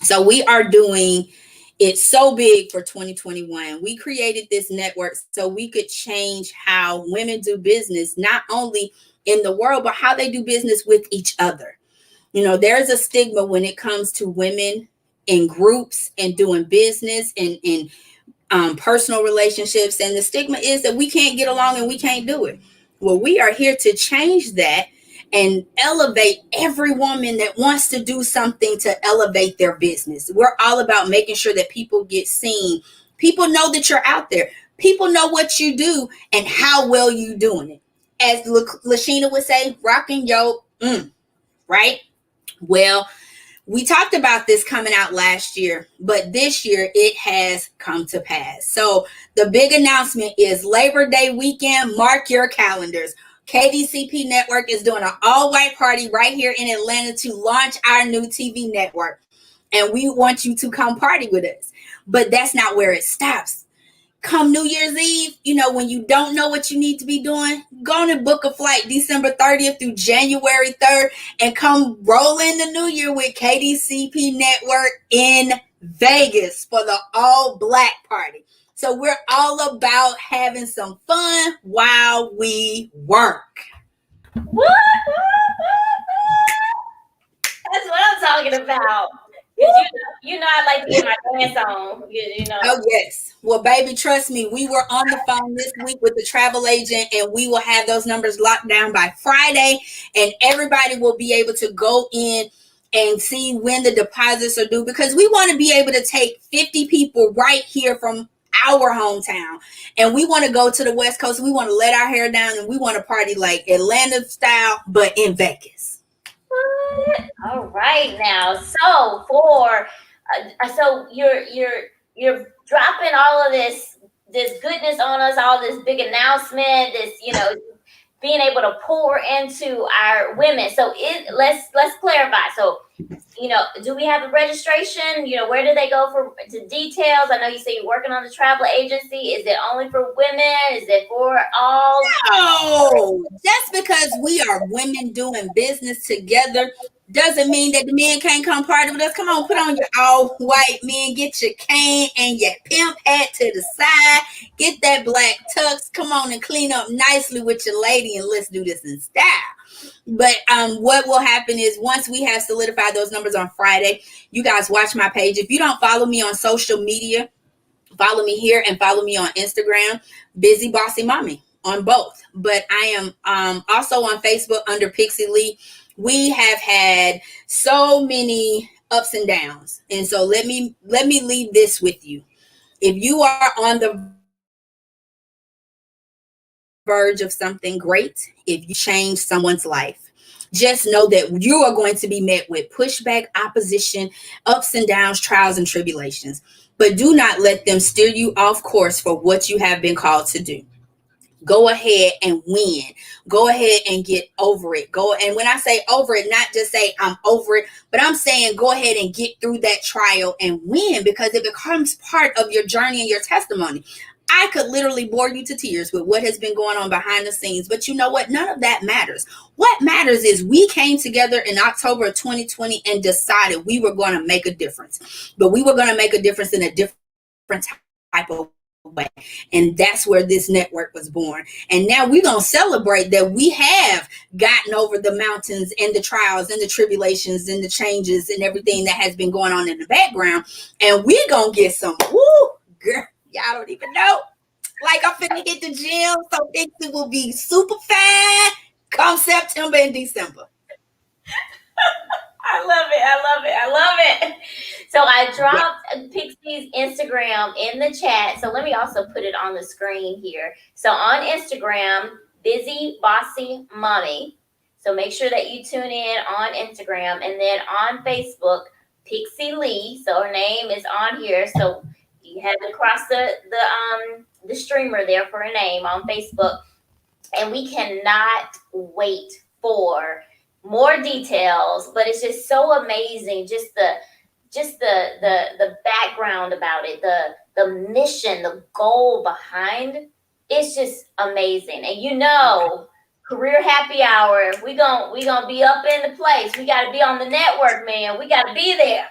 So we are doing it so big for 2021. We created this network so we could change how women do business, not only in the world, but how they do business with each other. You know, there's a stigma when it comes to women in groups and doing business and personal relationships. And the stigma is that we can't get along and we can't do it. Well, we are here to change that and elevate every woman that wants to do something to elevate their business. We're all about making sure that people get seen. People know that you're out there. People know what you do and how well you doing it. As LaShena would say, rocking yo, right? Well, we talked about this coming out last year, but this year it has come to pass. So the big announcement is Labor Day weekend. Mark your calendars. KDCP Network is doing an all-white party right here in Atlanta to launch our new TV network. And we want you to come party with us. But that's not where it stops. Come New Year's Eve, you know, when you don't know what you need to be doing, go on and book a flight December 30th through January 3rd and come roll in the new year with KDCP Network in Vegas for the all black party. So we're all about having some fun while we work. What? That's what I'm talking about. You know I like to get my dance on. You know. Oh, yes. Well, baby, trust me, we were on the phone this week with the travel agent, and we will have those numbers locked down by Friday, and everybody will be able to go in and see when the deposits are due, because we want to be able to take 50 people right here from our hometown, and we want to go to the West Coast. We want to let our hair down, and we want to party like Atlanta style, but in Vegas. All right, now. So for so you're dropping all of this goodness on us, all this big announcement, this being able to pour into our women. So let's clarify. So do we have a registration? Where do they go for to details? I know you say you're working on the travel agency. Is it only for women? Is it for all? No, just because we are women doing business together doesn't mean that the men can't come party with us. Come on, put on your all white men, get your cane and your pimp hat to the side, get that black tux, come on and clean up nicely with your lady, and let's do this in style. But what will happen is once we have solidified those numbers on Friday, you guys watch my page. If you don't follow me on social media, follow me here and follow me on Instagram, Bizzy Bossy Mommy on both. But I am also on Facebook under Pixie Lee. We have had so many ups and downs. And so let me leave this with you. If you are on the verge of something great, if you change someone's life, just know that you are going to be met with pushback, opposition, ups and downs, trials and tribulations. But do not let them steer you off course for what you have been called to do. go ahead and win. Go ahead and get over it. And when I say over it, not just say I'm over it, but I'm saying go ahead and get through that trial and win, because it becomes part of your journey and your testimony. I could literally bore you to tears with what has been going on behind the scenes, but you know what? None of that matters. What matters is we came together in October of 2020 and decided we were going to make a difference, but we were going to make a difference in a different type of way. And that's where this network was born. And now we're going to celebrate that we have gotten over the mountains and the trials and the tribulations and the changes and everything that has been going on in the background. And we're going to get some, woo, girl, y'all don't even know. Like, I'm finna hit the gym, so Pixie will be super fine come September and December. I love it. I love it. I love it. So I dropped Pixie's Instagram in the chat. So let me also put it on the screen here. So on Instagram, Bizzy Bossy Mommy. So make sure that you tune in on Instagram, and then on Facebook, Pixie Lee. So her name is on here. So you have to cross the streamer there for a name on Facebook. And we cannot wait for more details, but it's just so amazing, just the background about it, the mission, the goal behind. It's just amazing. And you know, career happy hour, we gonna be up in the place. We got to be on the network, man. We got to be there.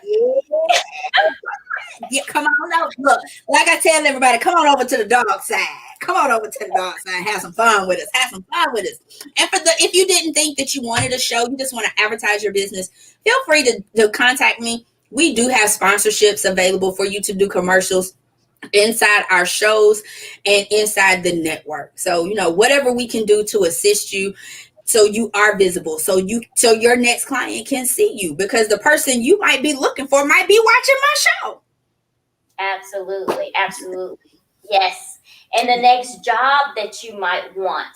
Yeah, come on over. Look, like I tell everybody, come on over to the dark side. Come on over to the dark side. Have some fun with us. Have some fun with us. And if you didn't think that you wanted a show, you just want to advertise your business, feel free to contact me. We do have sponsorships available for you to do commercials inside our shows and inside the network. So, you know, whatever we can do to assist you, so you are visible, so your next client can see you, because the person you might be looking for might be watching my show. Absolutely. Absolutely. Yes. And the next job that you might want,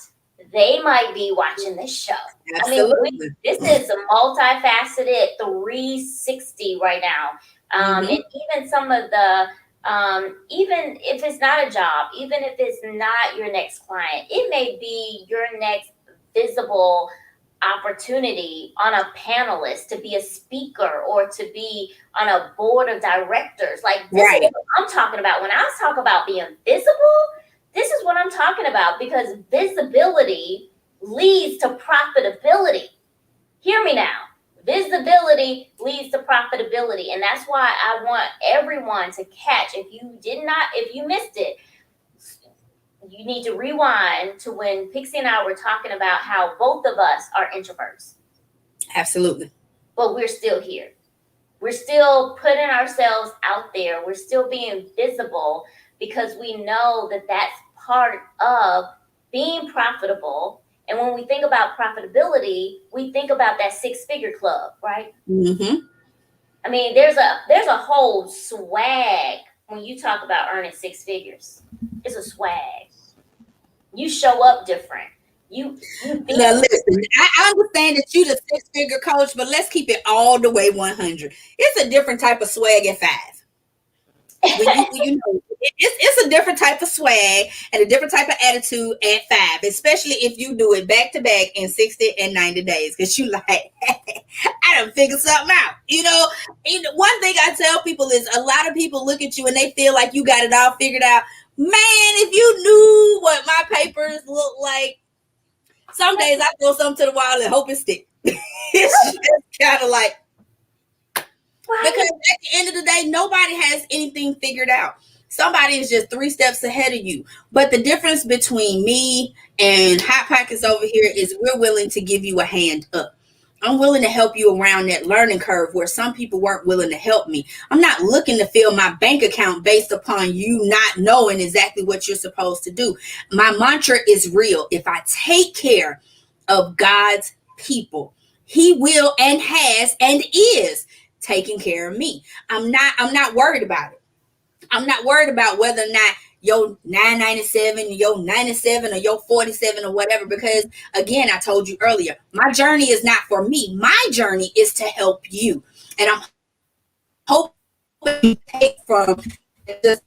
they might be watching this show. Absolutely. I mean, this is a multifaceted 360 right now. And even some of the, even if it's not a job, even if it's not your next client, it may be your next visible opportunity on a panelist, to be a speaker or to be on a board of directors. Like, this is what I'm talking about. When I talk about being visible, this is what I'm talking about, because visibility leads to profitability. Hear me now. Visibility leads to profitability. And that's why I want everyone to catch. If you missed it, you need to rewind to when Pixie and I were talking about how both of us are introverts. Absolutely. But we're still here. We're still putting ourselves out there. We're still being visible, because we know that that's part of being profitable. And when we think about profitability, we think about that 6-figure club, right? I mean, there's a whole swag when you talk about earning 6 figures. It's a swag. You show up different. Now listen, I understand that you the 6-figure coach, but let's keep it all the way 100. It's a different type of swag at 5. It's a different type of swag and a different type of attitude at 5, especially if you do it back to back in 60 and 90 days. Because you like, I done figured something out. You know, one thing I tell people is, a lot of people look at you and they feel like you got it all figured out. Man, if you knew what my papers look like, some days I throw something to the wall and hope it sticks. It's just kind of like, because at the end of the day, nobody has anything figured out. Somebody is just 3 steps ahead of you. But the difference between me and Hot Pockets over here is we're willing to give you a hand up. I'm willing to help you around that learning curve where some people weren't willing to help me. I'm not looking to fill my bank account based upon you not knowing exactly what you're supposed to do. My mantra is real. If I take care of God's people, He will and has and is taking care of me. I'm not worried about it. I'm not worried about whether or not your 997, your 97, or your 47 or whatever, because again, I told you earlier, my journey is not for me. My journey is to help you. And I'm hoping you take from just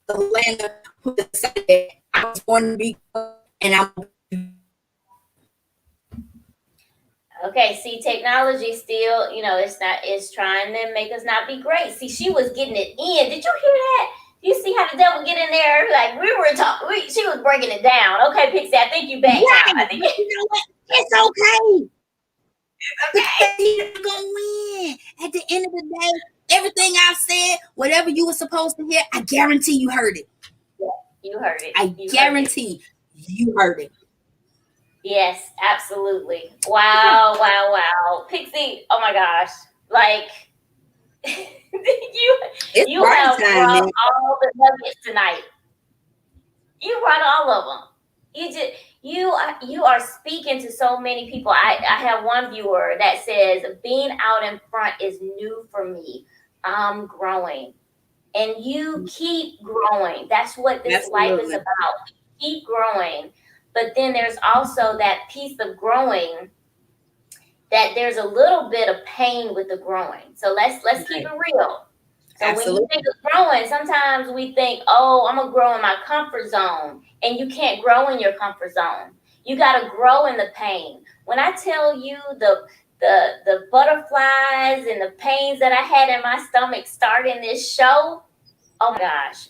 the land who decided I was born to be, and and I'm Okay, see, technology still, it's trying to make us not be great. See, she was getting it in. Did you hear that? You see how the devil get in there? Like we were talking, she was breaking it down. Okay, Pixie, I think you back now. right, I think but you know what? It's okay okay. because you're not gonna win. At the end of the day, everything I've said, whatever you were supposed to hear, I guarantee you heard it. Yeah, you heard it. I You heard it. guarantee you heard it. Yes, absolutely. Wow, wow, wow. Pixie, oh my gosh. Like you It's you party have time, brought man. all the nuggets tonight. You brought all of them. You are speaking to so many people. I have one viewer that says being out in front is new for me. I'm growing. And you keep growing. That's what this life is Absolutely. about. Keep growing. But then there's also that piece of growing that there's a little bit of pain with the growing. So let's keep Right. it real. So when you think Absolutely. of growing, sometimes we think, oh, I'm gonna grow in my comfort zone. And you can't grow in your comfort zone. You gotta grow in the pain. When I tell you the butterflies and the pains that I had in my stomach starting this show, oh my gosh.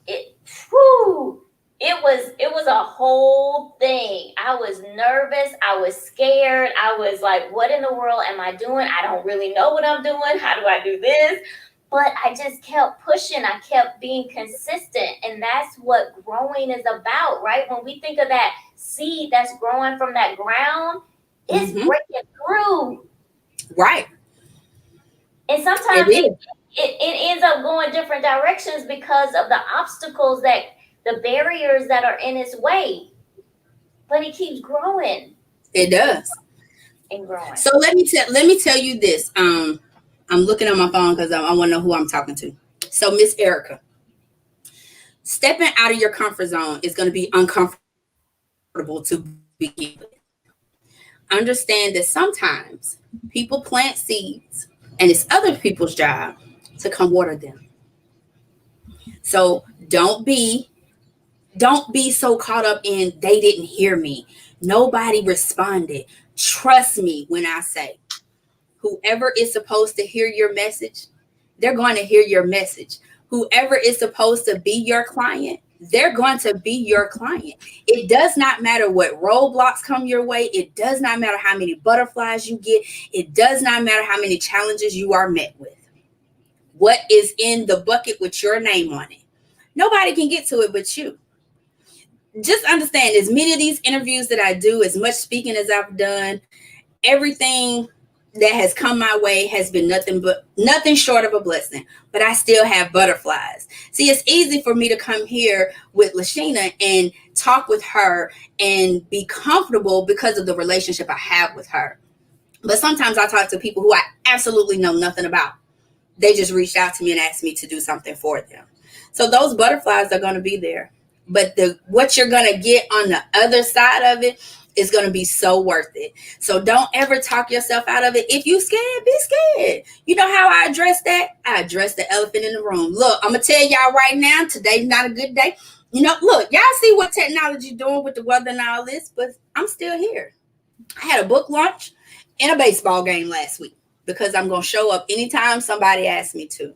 It whew, it was a whole thing. I was nervous, I was scared, I was like, what in the world am I doing? I don't really know what I'm doing. How do I do this? But I just kept pushing, I kept being consistent, and that's what growing is about, right? When we think of that seed that's growing from that ground, it's Mm-hmm. breaking through. Right. And It sometimes it, is. it it ends up going different directions because of the obstacles, that the barriers that are in its way. But it keeps growing It does. and growing. So let me tell you this. I'm looking at my phone because I want to know who I'm talking to. So Miss Erica, stepping out of your comfort zone is going to be uncomfortable to begin with. Understand that sometimes people plant seeds, and it's other people's job to come water them. So don't be so caught up in they didn't hear me. Nobody responded. Trust me when I say whoever is supposed to hear your message, they're going to hear your message. Whoever is supposed to be your client, they're going to be your client. It does not matter what roadblocks come your way. It does not matter how many butterflies you get. It does not matter how many challenges you are met with. What is in the bucket with your name on it? Nobody can get to it but you. Just understand, as many of these interviews that I do, as much speaking as I've done, everything that has come my way has been nothing short of a blessing. But I still have butterflies. See, it's easy for me to come here with LaShena and talk with her and be comfortable because of the relationship I have with her. But sometimes I talk to people who I absolutely know nothing about. They just reached out to me and asked me to do something for them. So those butterflies are going to be there. But what you're going to get on the other side of it is going to be so worth it. So don't ever talk yourself out of it. If you scared, be scared. You know how I address that? I address the elephant in the room. Look, I'm going to tell y'all right now, today's not a good day. Look, y'all see what technology doing with the weather and all this, but I'm still here. I had a book launch and a baseball game last week because I'm going to show up anytime somebody asks me to.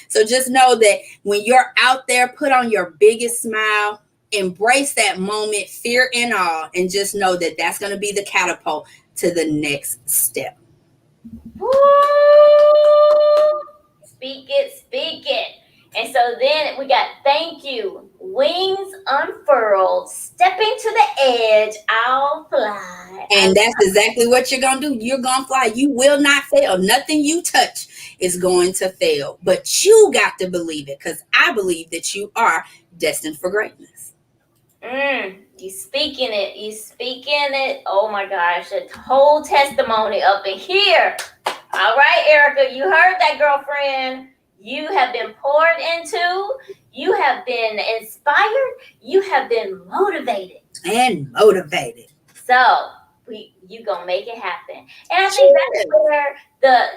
So just know that when you're out there, put on your biggest smile, embrace that moment, fear and awe, and just know that that's going to be the catapult to the next step. Woo! Speak it, speak it. And so then we got thank you, wings unfurled, stepping to the edge, I'll fly. And that's exactly what you're going to do. You're going to fly. You will not fail. Nothing you touch is going to fail. But you got to believe it because I believe that you are destined for greatness. You speaking it. You speaking it. Oh my gosh, a whole testimony up in here. All right, Erica, you heard that, girlfriend. You have been poured into. You have been inspired. You have been motivated. And motivated. So you gonna make it happen. And I think that's where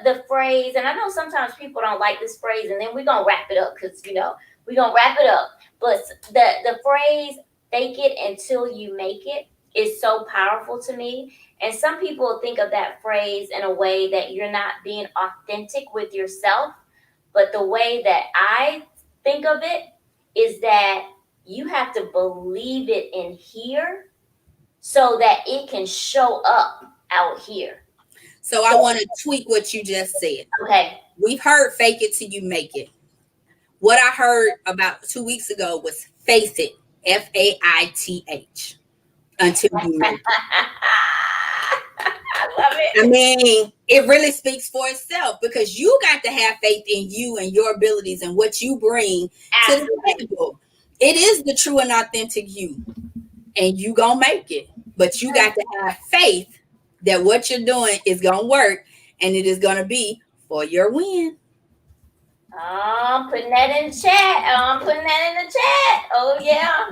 the phrase, and I know sometimes people don't like this phrase, and then we're gonna wrap it up because we're gonna wrap it up. But the phrase fake it until you make it is so powerful to me. And some people think of that phrase in a way that you're not being authentic with yourself. But the way that I think of it is that you have to believe it in here so that it can show up out here. So I want to tweak what you just said. Okay. We've heard fake it till you make it. What I heard about 2 weeks ago was faith it, FAITH, until you make it. I love it. I mean, it really speaks for itself because you got to have faith in you and your abilities and what you bring to the table. It is the true and authentic you, and you gonna make it. But you got to have faith that what you're doing is gonna work and it is gonna be for your win. I'm putting that in the chat. I'm putting that in the chat. Oh yeah,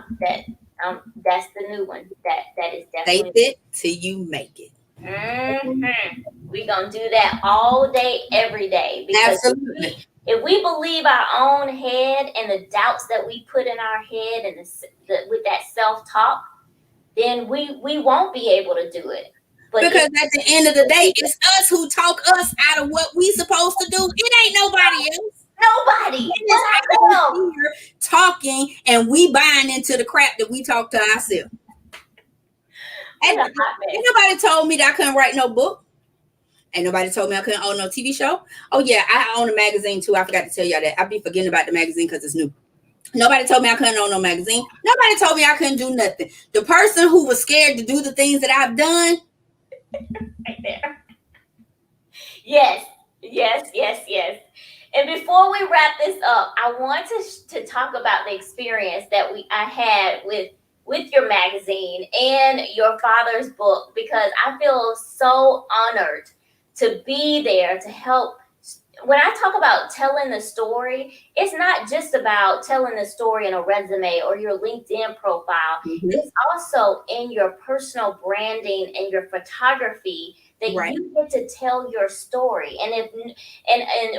that's the new one. That is definitely Faith it till you make it. We're gonna do that all day, every day. Because Absolutely. if we believe our own head and the doubts that we put in our head and with that self-talk, then we won't be able to do it. But because at the end of the day, it's us who talk us out of what we supposed to do. It ain't nobody else. Nobody. It is out here talking and we buying into the crap that we talk to ourselves. Ain't nobody told me that I couldn't write no book. Ain't nobody told me I couldn't own no TV show. Oh yeah, I own a magazine too. I forgot to tell y'all that. I be forgetting about the magazine because it's new. Nobody told me I couldn't own no magazine. Nobody told me I couldn't do nothing. The person who was scared to do the things that I've done. Right there. Yes. And before we wrap this up, I want to talk about the experience that I had with your magazine and your father's book, because I feel so honored to be there to help. When I talk about telling the story, it's not just about telling the story in a resume or your LinkedIn profile. Mm-hmm. It's also in your personal branding and your photography that you get to tell your story. And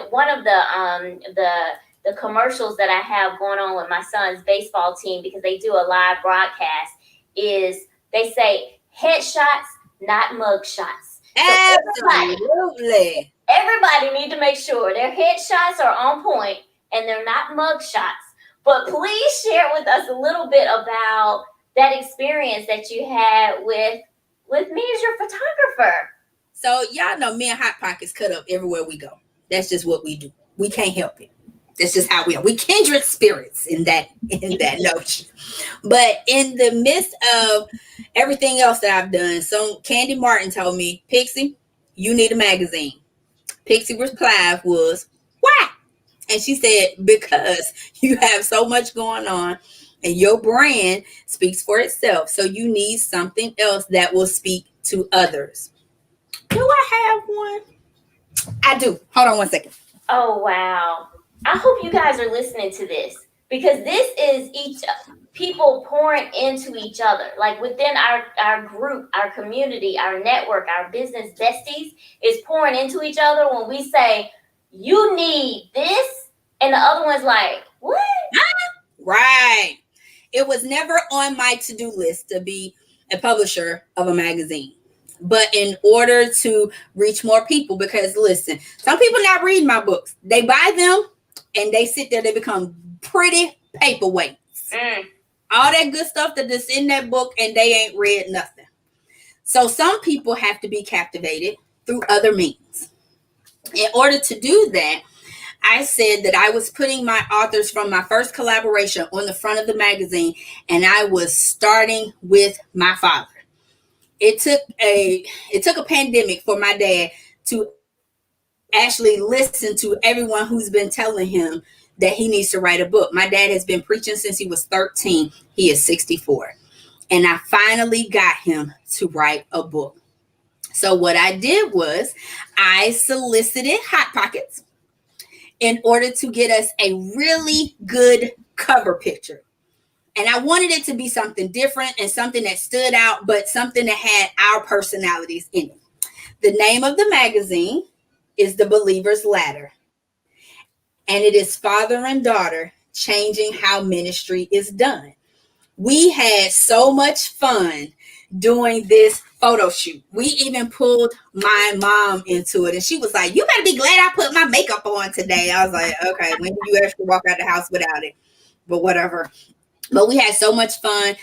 one of the commercials that I have going on with my son's baseball team, because they do a live broadcast, is they say headshots, not mug shots. Absolutely. Everybody need to make sure their headshots are on point and they're not mug shots. But please share with us a little bit about that experience that you had with me as your photographer. So y'all know me and Hot Pockets cut up everywhere we go. That's just what we do. We can't help it. That's just how we are. We kindred spirits in that notion. But in the midst of everything else that I've done, so Candy Martin told me, Pixie, you need a magazine. Pixie reply was, why? And she said, because you have so much going on and your brand speaks for itself. So you need something else that will speak to others. Do I have one? I do. Hold on one second. Oh, wow. I hope you guys are listening to this, because this is people pouring into each other. Like within our group, our community, our network, our business besties is pouring into each other when we say, you need this. And the other one's like, what? Right. It was never on my to-do list to be a publisher of a magazine. But in order to reach more people, because listen, some people not read my books. They buy them and they sit there, they become pretty paperweights. All that good stuff that is in that book and they ain't read nothing. So some people have to be captivated through other means. In order to do that, I said that I was putting my authors from my first collaboration on the front of the magazine, and I was starting with my father. It took a pandemic for my dad to actually listen to everyone who's been telling him that he needs to write a book. My dad has been preaching since he was 13. He is 64. And I finally got him to write a book. So what I did was I solicited Hot Pockets in order to get us a really good cover picture. And I wanted it to be something different and something that stood out, but something that had our personalities in it. The name of the magazine is The Believer's Ladder. And it is father and daughter changing how ministry is done. we had so much fun doing this photo shoot. We even pulled my mom into it, and she was like, "You better be glad I put my makeup on today." I was like, "Okay, when do you actually walk out the house without it?" But whatever. But we had so much fun.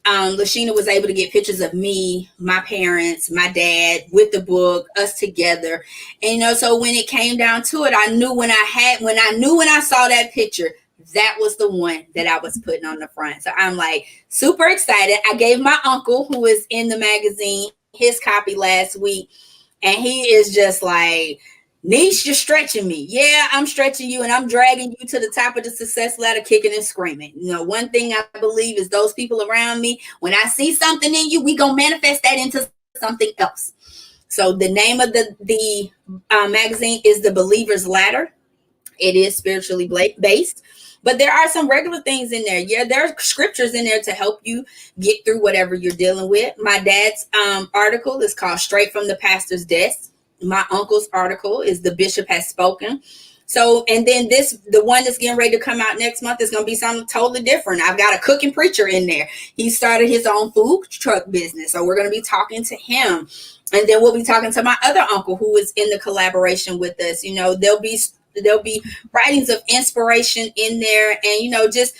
LaShena was able to get pictures of me, my parents, my dad with the book, us together. And so when it came down to it, I knew when I saw that picture, that was the one that I was putting on the front. So I'm like super excited. I gave my uncle, who is in the magazine, his copy last week, and he is just like, "Niche, you're stretching me." Yeah, I'm stretching you, and I'm dragging you to the top of the success ladder, kicking and screaming. One thing I believe is those people around me, when I see something in you, we gonna manifest that into something else. So the name of the magazine is The Believer's Ladder. It is spiritually based, but there are some regular things in there. Yeah, there are scriptures in there to help you get through whatever you're dealing with. My dad's article is called Straight from the Pastor's Desk. My uncle's article is The Bishop Has Spoken. So, and then the one that's getting ready to come out next month is going to be something totally different. I've got a cooking preacher in there. He started his own food truck business. So we're going to be talking to him. And then we'll be talking to my other uncle who is in the collaboration with us. There'll be writings of inspiration in there. And, just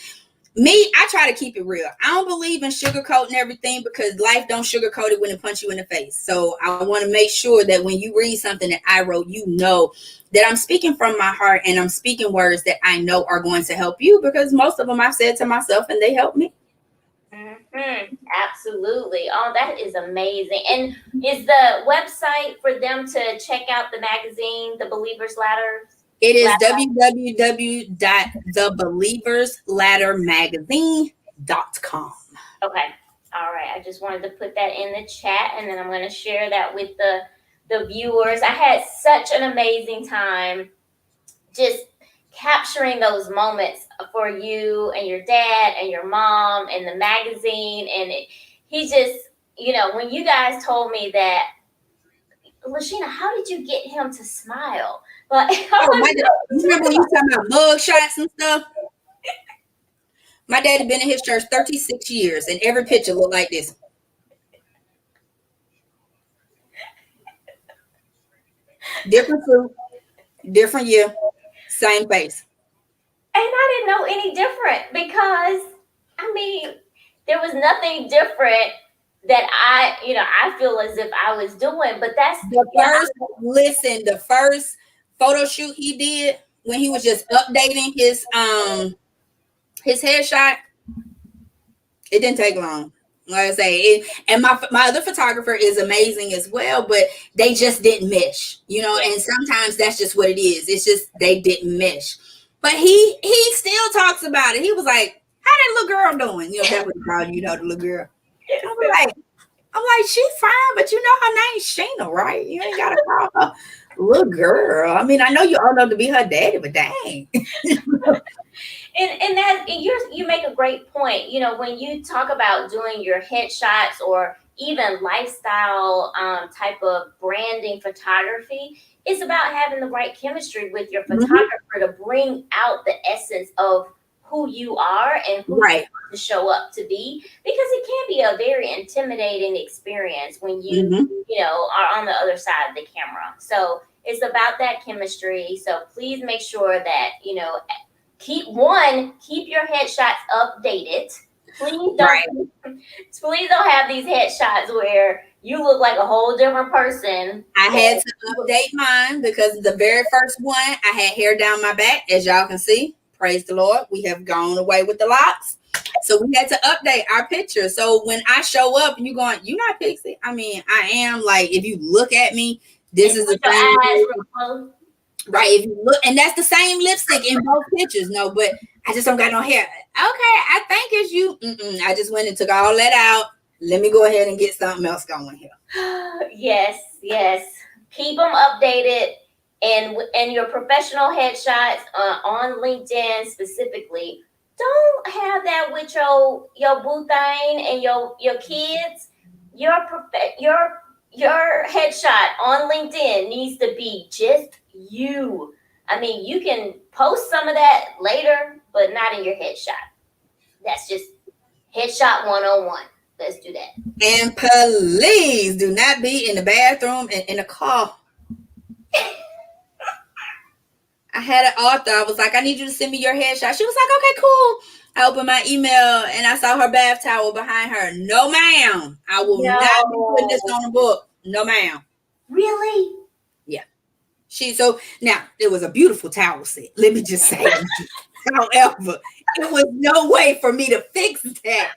me, I try to keep it real. I don't believe in sugarcoating everything, because life don't sugarcoat it when it punch you in the face. So I want to make sure that when you read something that I wrote, that I'm speaking from my heart, and I'm speaking words that I know are going to help you, because most of them I've said to myself and they help me. Absolutely. Oh, that is amazing. And is the website for them to check out the magazine, The Believer's Ladder? It is www.thebelieversladdermagazine.com. Okay. All right. I just wanted to put that in the chat, and then I'm going to share that with the viewers. I had such an amazing time just capturing those moments for you and your dad and your mom and the magazine. And he just, when you guys told me that, LaShena, how did you get him to smile? Like, you remember when you talking about mug shots and stuff? My daddy been in his church 36 years, and every picture looked like this. Different fruit, different year, same face. And I didn't know any different, because, there was nothing different that I feel as if I was doing. But that's the first photo shoot he did when he was just updating his headshot, it didn't take long. Like I say, and my other photographer is amazing as well, but they just didn't mesh, and sometimes that's just what it is. It's just they didn't mesh. But he still talks about it. He was like, "How that little girl doing?" That's what he called the little girl. I'm like, she's fine, but her name's Sheena, right? You ain't gotta call her little girl. I know you all know to be her daddy, but dang. And you make a great point. When you talk about doing your headshots or even lifestyle type of branding photography, it's about having the right chemistry with your photographer to bring out the essence of who you are and who you want to show up to be, because it can be a very intimidating experience when you are on the other side of the camera. So it's about that chemistry. So please make sure that keep your headshots updated. Please don't have these headshots where you look like a whole different person. I had to update mine because the very first one, I had hair down my back, as y'all can see. Praise the Lord. We have gone away with the locks. So we had to update our picture. So when I show up and you're going, "You not Pixie?" I am. Like, if you look at me, this is the thing. Right. If you look, and that's the same lipstick in both pictures. No, but I just don't got no hair. Okay, I think it's you. I just went and took all that out. Let me go ahead and get something else going here. Yes. Keep them updated, and your professional headshots on LinkedIn specifically. Don't have that with your boo thing and your kids. Your headshot on LinkedIn needs to be just you. You can post some of that later, but not in your headshot. That's just Headshot 101. Let's do that. And please do not be in the bathroom and in the car. I had an author. I was like, I need you to send me your headshot. She was like, okay, cool. I opened my email and I saw her bath towel behind her. No, ma'am. I will not be putting this No. on the book. No, ma'am. Really? Yeah. So now it was a beautiful towel set. Let me just say. However, it was no way for me to fix that.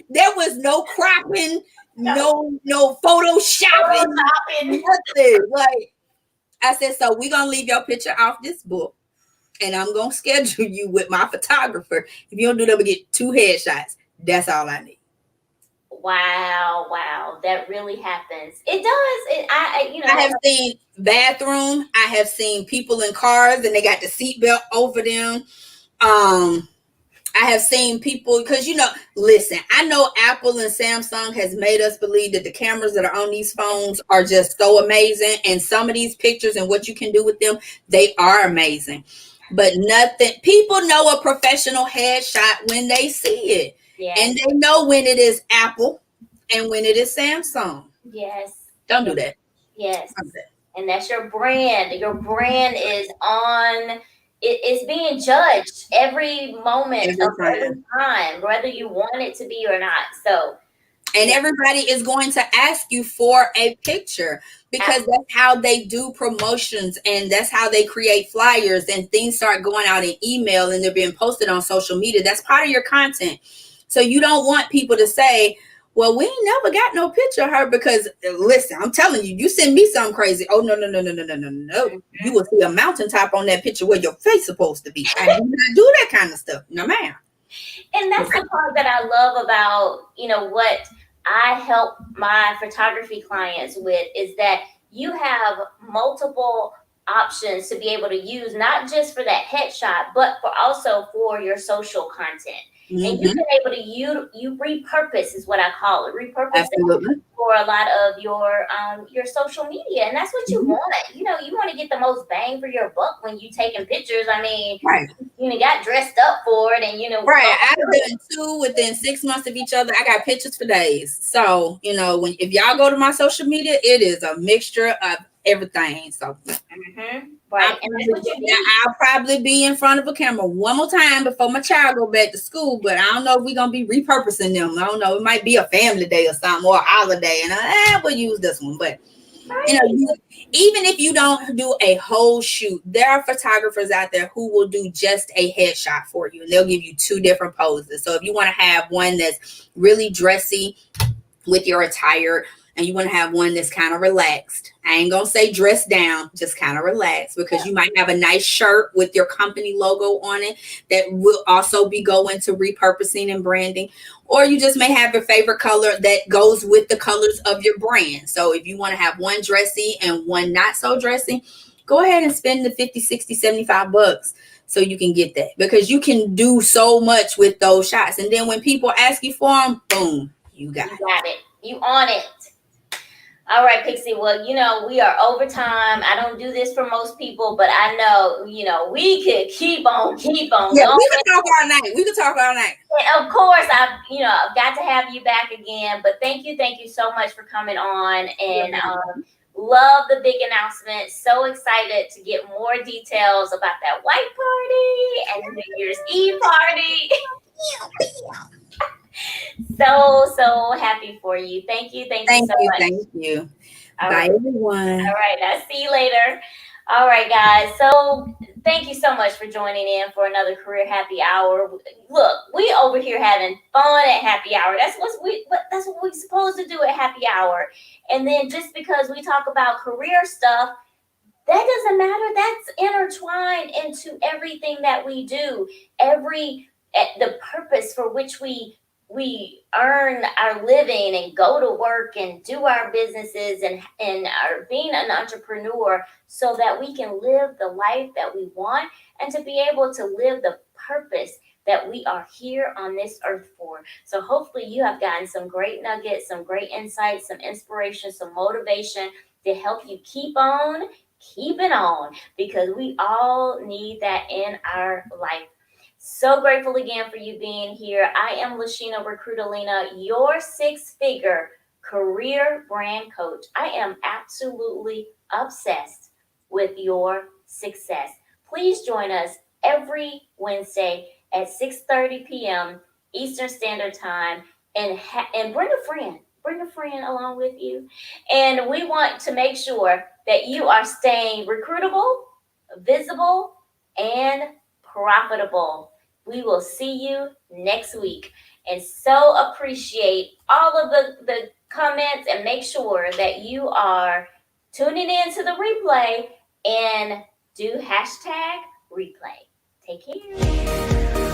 There was no cropping, no photoshopping, Photoshop. nothing. Like I said, so we're gonna leave your picture off this book, and I'm gonna schedule you with my photographer. If you don't do that, we get 2 headshots. That's all I need. Wow, that really happens. It does. I have seen bathroom. I have seen people in cars and they got the seatbelt over them. I have seen people because listen, I know Apple and Samsung has made us believe that the cameras that are on these phones are just so amazing, and some of these pictures and what you can do with them, they are amazing. But nothing, people know a professional headshot when they see it. Yes. And they know when it is Apple and when it is Samsung. Yes. Don't do that. Yes. Don't do that. And that's your brand. Your brand is on. It's being judged every moment of every time, whether you want it to be or not. So, and everybody is going to ask you for a picture because that's how they do promotions and that's how they create flyers, and things start going out in email and they're being posted on social media. That's part of your content. So you don't want people to say, well, we ain't never got no picture of her, because listen, I'm telling you, you send me something crazy. Oh, no. Mm-hmm. You will see a mountaintop on that picture where your face supposed to be. I do not do that kind of stuff. No, ma'am. And that's the part that I love about, what I help my photography clients with, is that you have multiple options to be able to use, not just for that headshot, but for also for your social content. Mm-hmm. And you've been able to you repurpose, is what I call it. Repurpose. Absolutely. For a lot of your social media, and that's what you want. You want to get the most bang for your buck when you taking pictures. I mean, right. You got dressed up for it, and right. I've done 2 within 6 months of each other. I got pictures for days. So if y'all go to my social media, it is a mixture of everything. So right, I'll probably be in front of a camera one more time before my child go back to school, but I don't know if we're gonna be repurposing them. I don't know. It might be a family day or something, or a holiday, and we'll use this one. But even if you don't do a whole shoot, there are photographers out there who will do just a headshot for you, and they'll give you 2 different poses. So if you want to have one that's really dressy with your attire, and you want to have one that's kind of relaxed, I ain't gonna say dress down, just kind of relaxed, because you might have a nice shirt with your company logo on it that will also be going to repurposing and branding. Or you just may have your favorite color that goes with the colors of your brand. So if you want to have one dressy and one not so dressy, go ahead and spend the 50, 60, 75 bucks so you can get that, because you can do so much with those shots. And then when people ask you for them, boom, you got it. You on it. All right, Pixie. Well, we are over time. I don't do this for most people, but I know, we could keep on Yeah, going. we could talk all night. And of course, I've got to have you back again. But thank you so much for coming on, and love the big announcement. So excited to get more details about that white party and the New Year's Eve party. So happy for you. Thank you so much. Thank you. Bye, everyone. All right, I'll see you later. All right, guys. So thank you so much for joining in for another Career Happy Hour. Look, we over here having fun at Happy Hour. That's what we're supposed to do at Happy Hour. And then just because we talk about career stuff, that doesn't matter. That's intertwined into everything that we do. The purpose for which we earn our living and go to work and do our businesses and are being an entrepreneur, so that we can live the life that we want, and to be able to live the purpose that we are here on this earth for. So hopefully you have gotten some great nuggets, some great insights, some inspiration, some motivation to help you keep it on, because we all need that in our life. So grateful again for you being here. I am LaShena Recruitalina, your six-figure career brand coach. I am absolutely obsessed with your success. Please join us every Wednesday at 6:30 p.m. Eastern Standard Time, and bring a friend. Bring a friend along with you. And we want to make sure that you are staying recruitable, visible, and profitable. We will see you next week. And so appreciate all of the comments, and make sure that you are tuning in to the replay and do hashtag replay. Take care.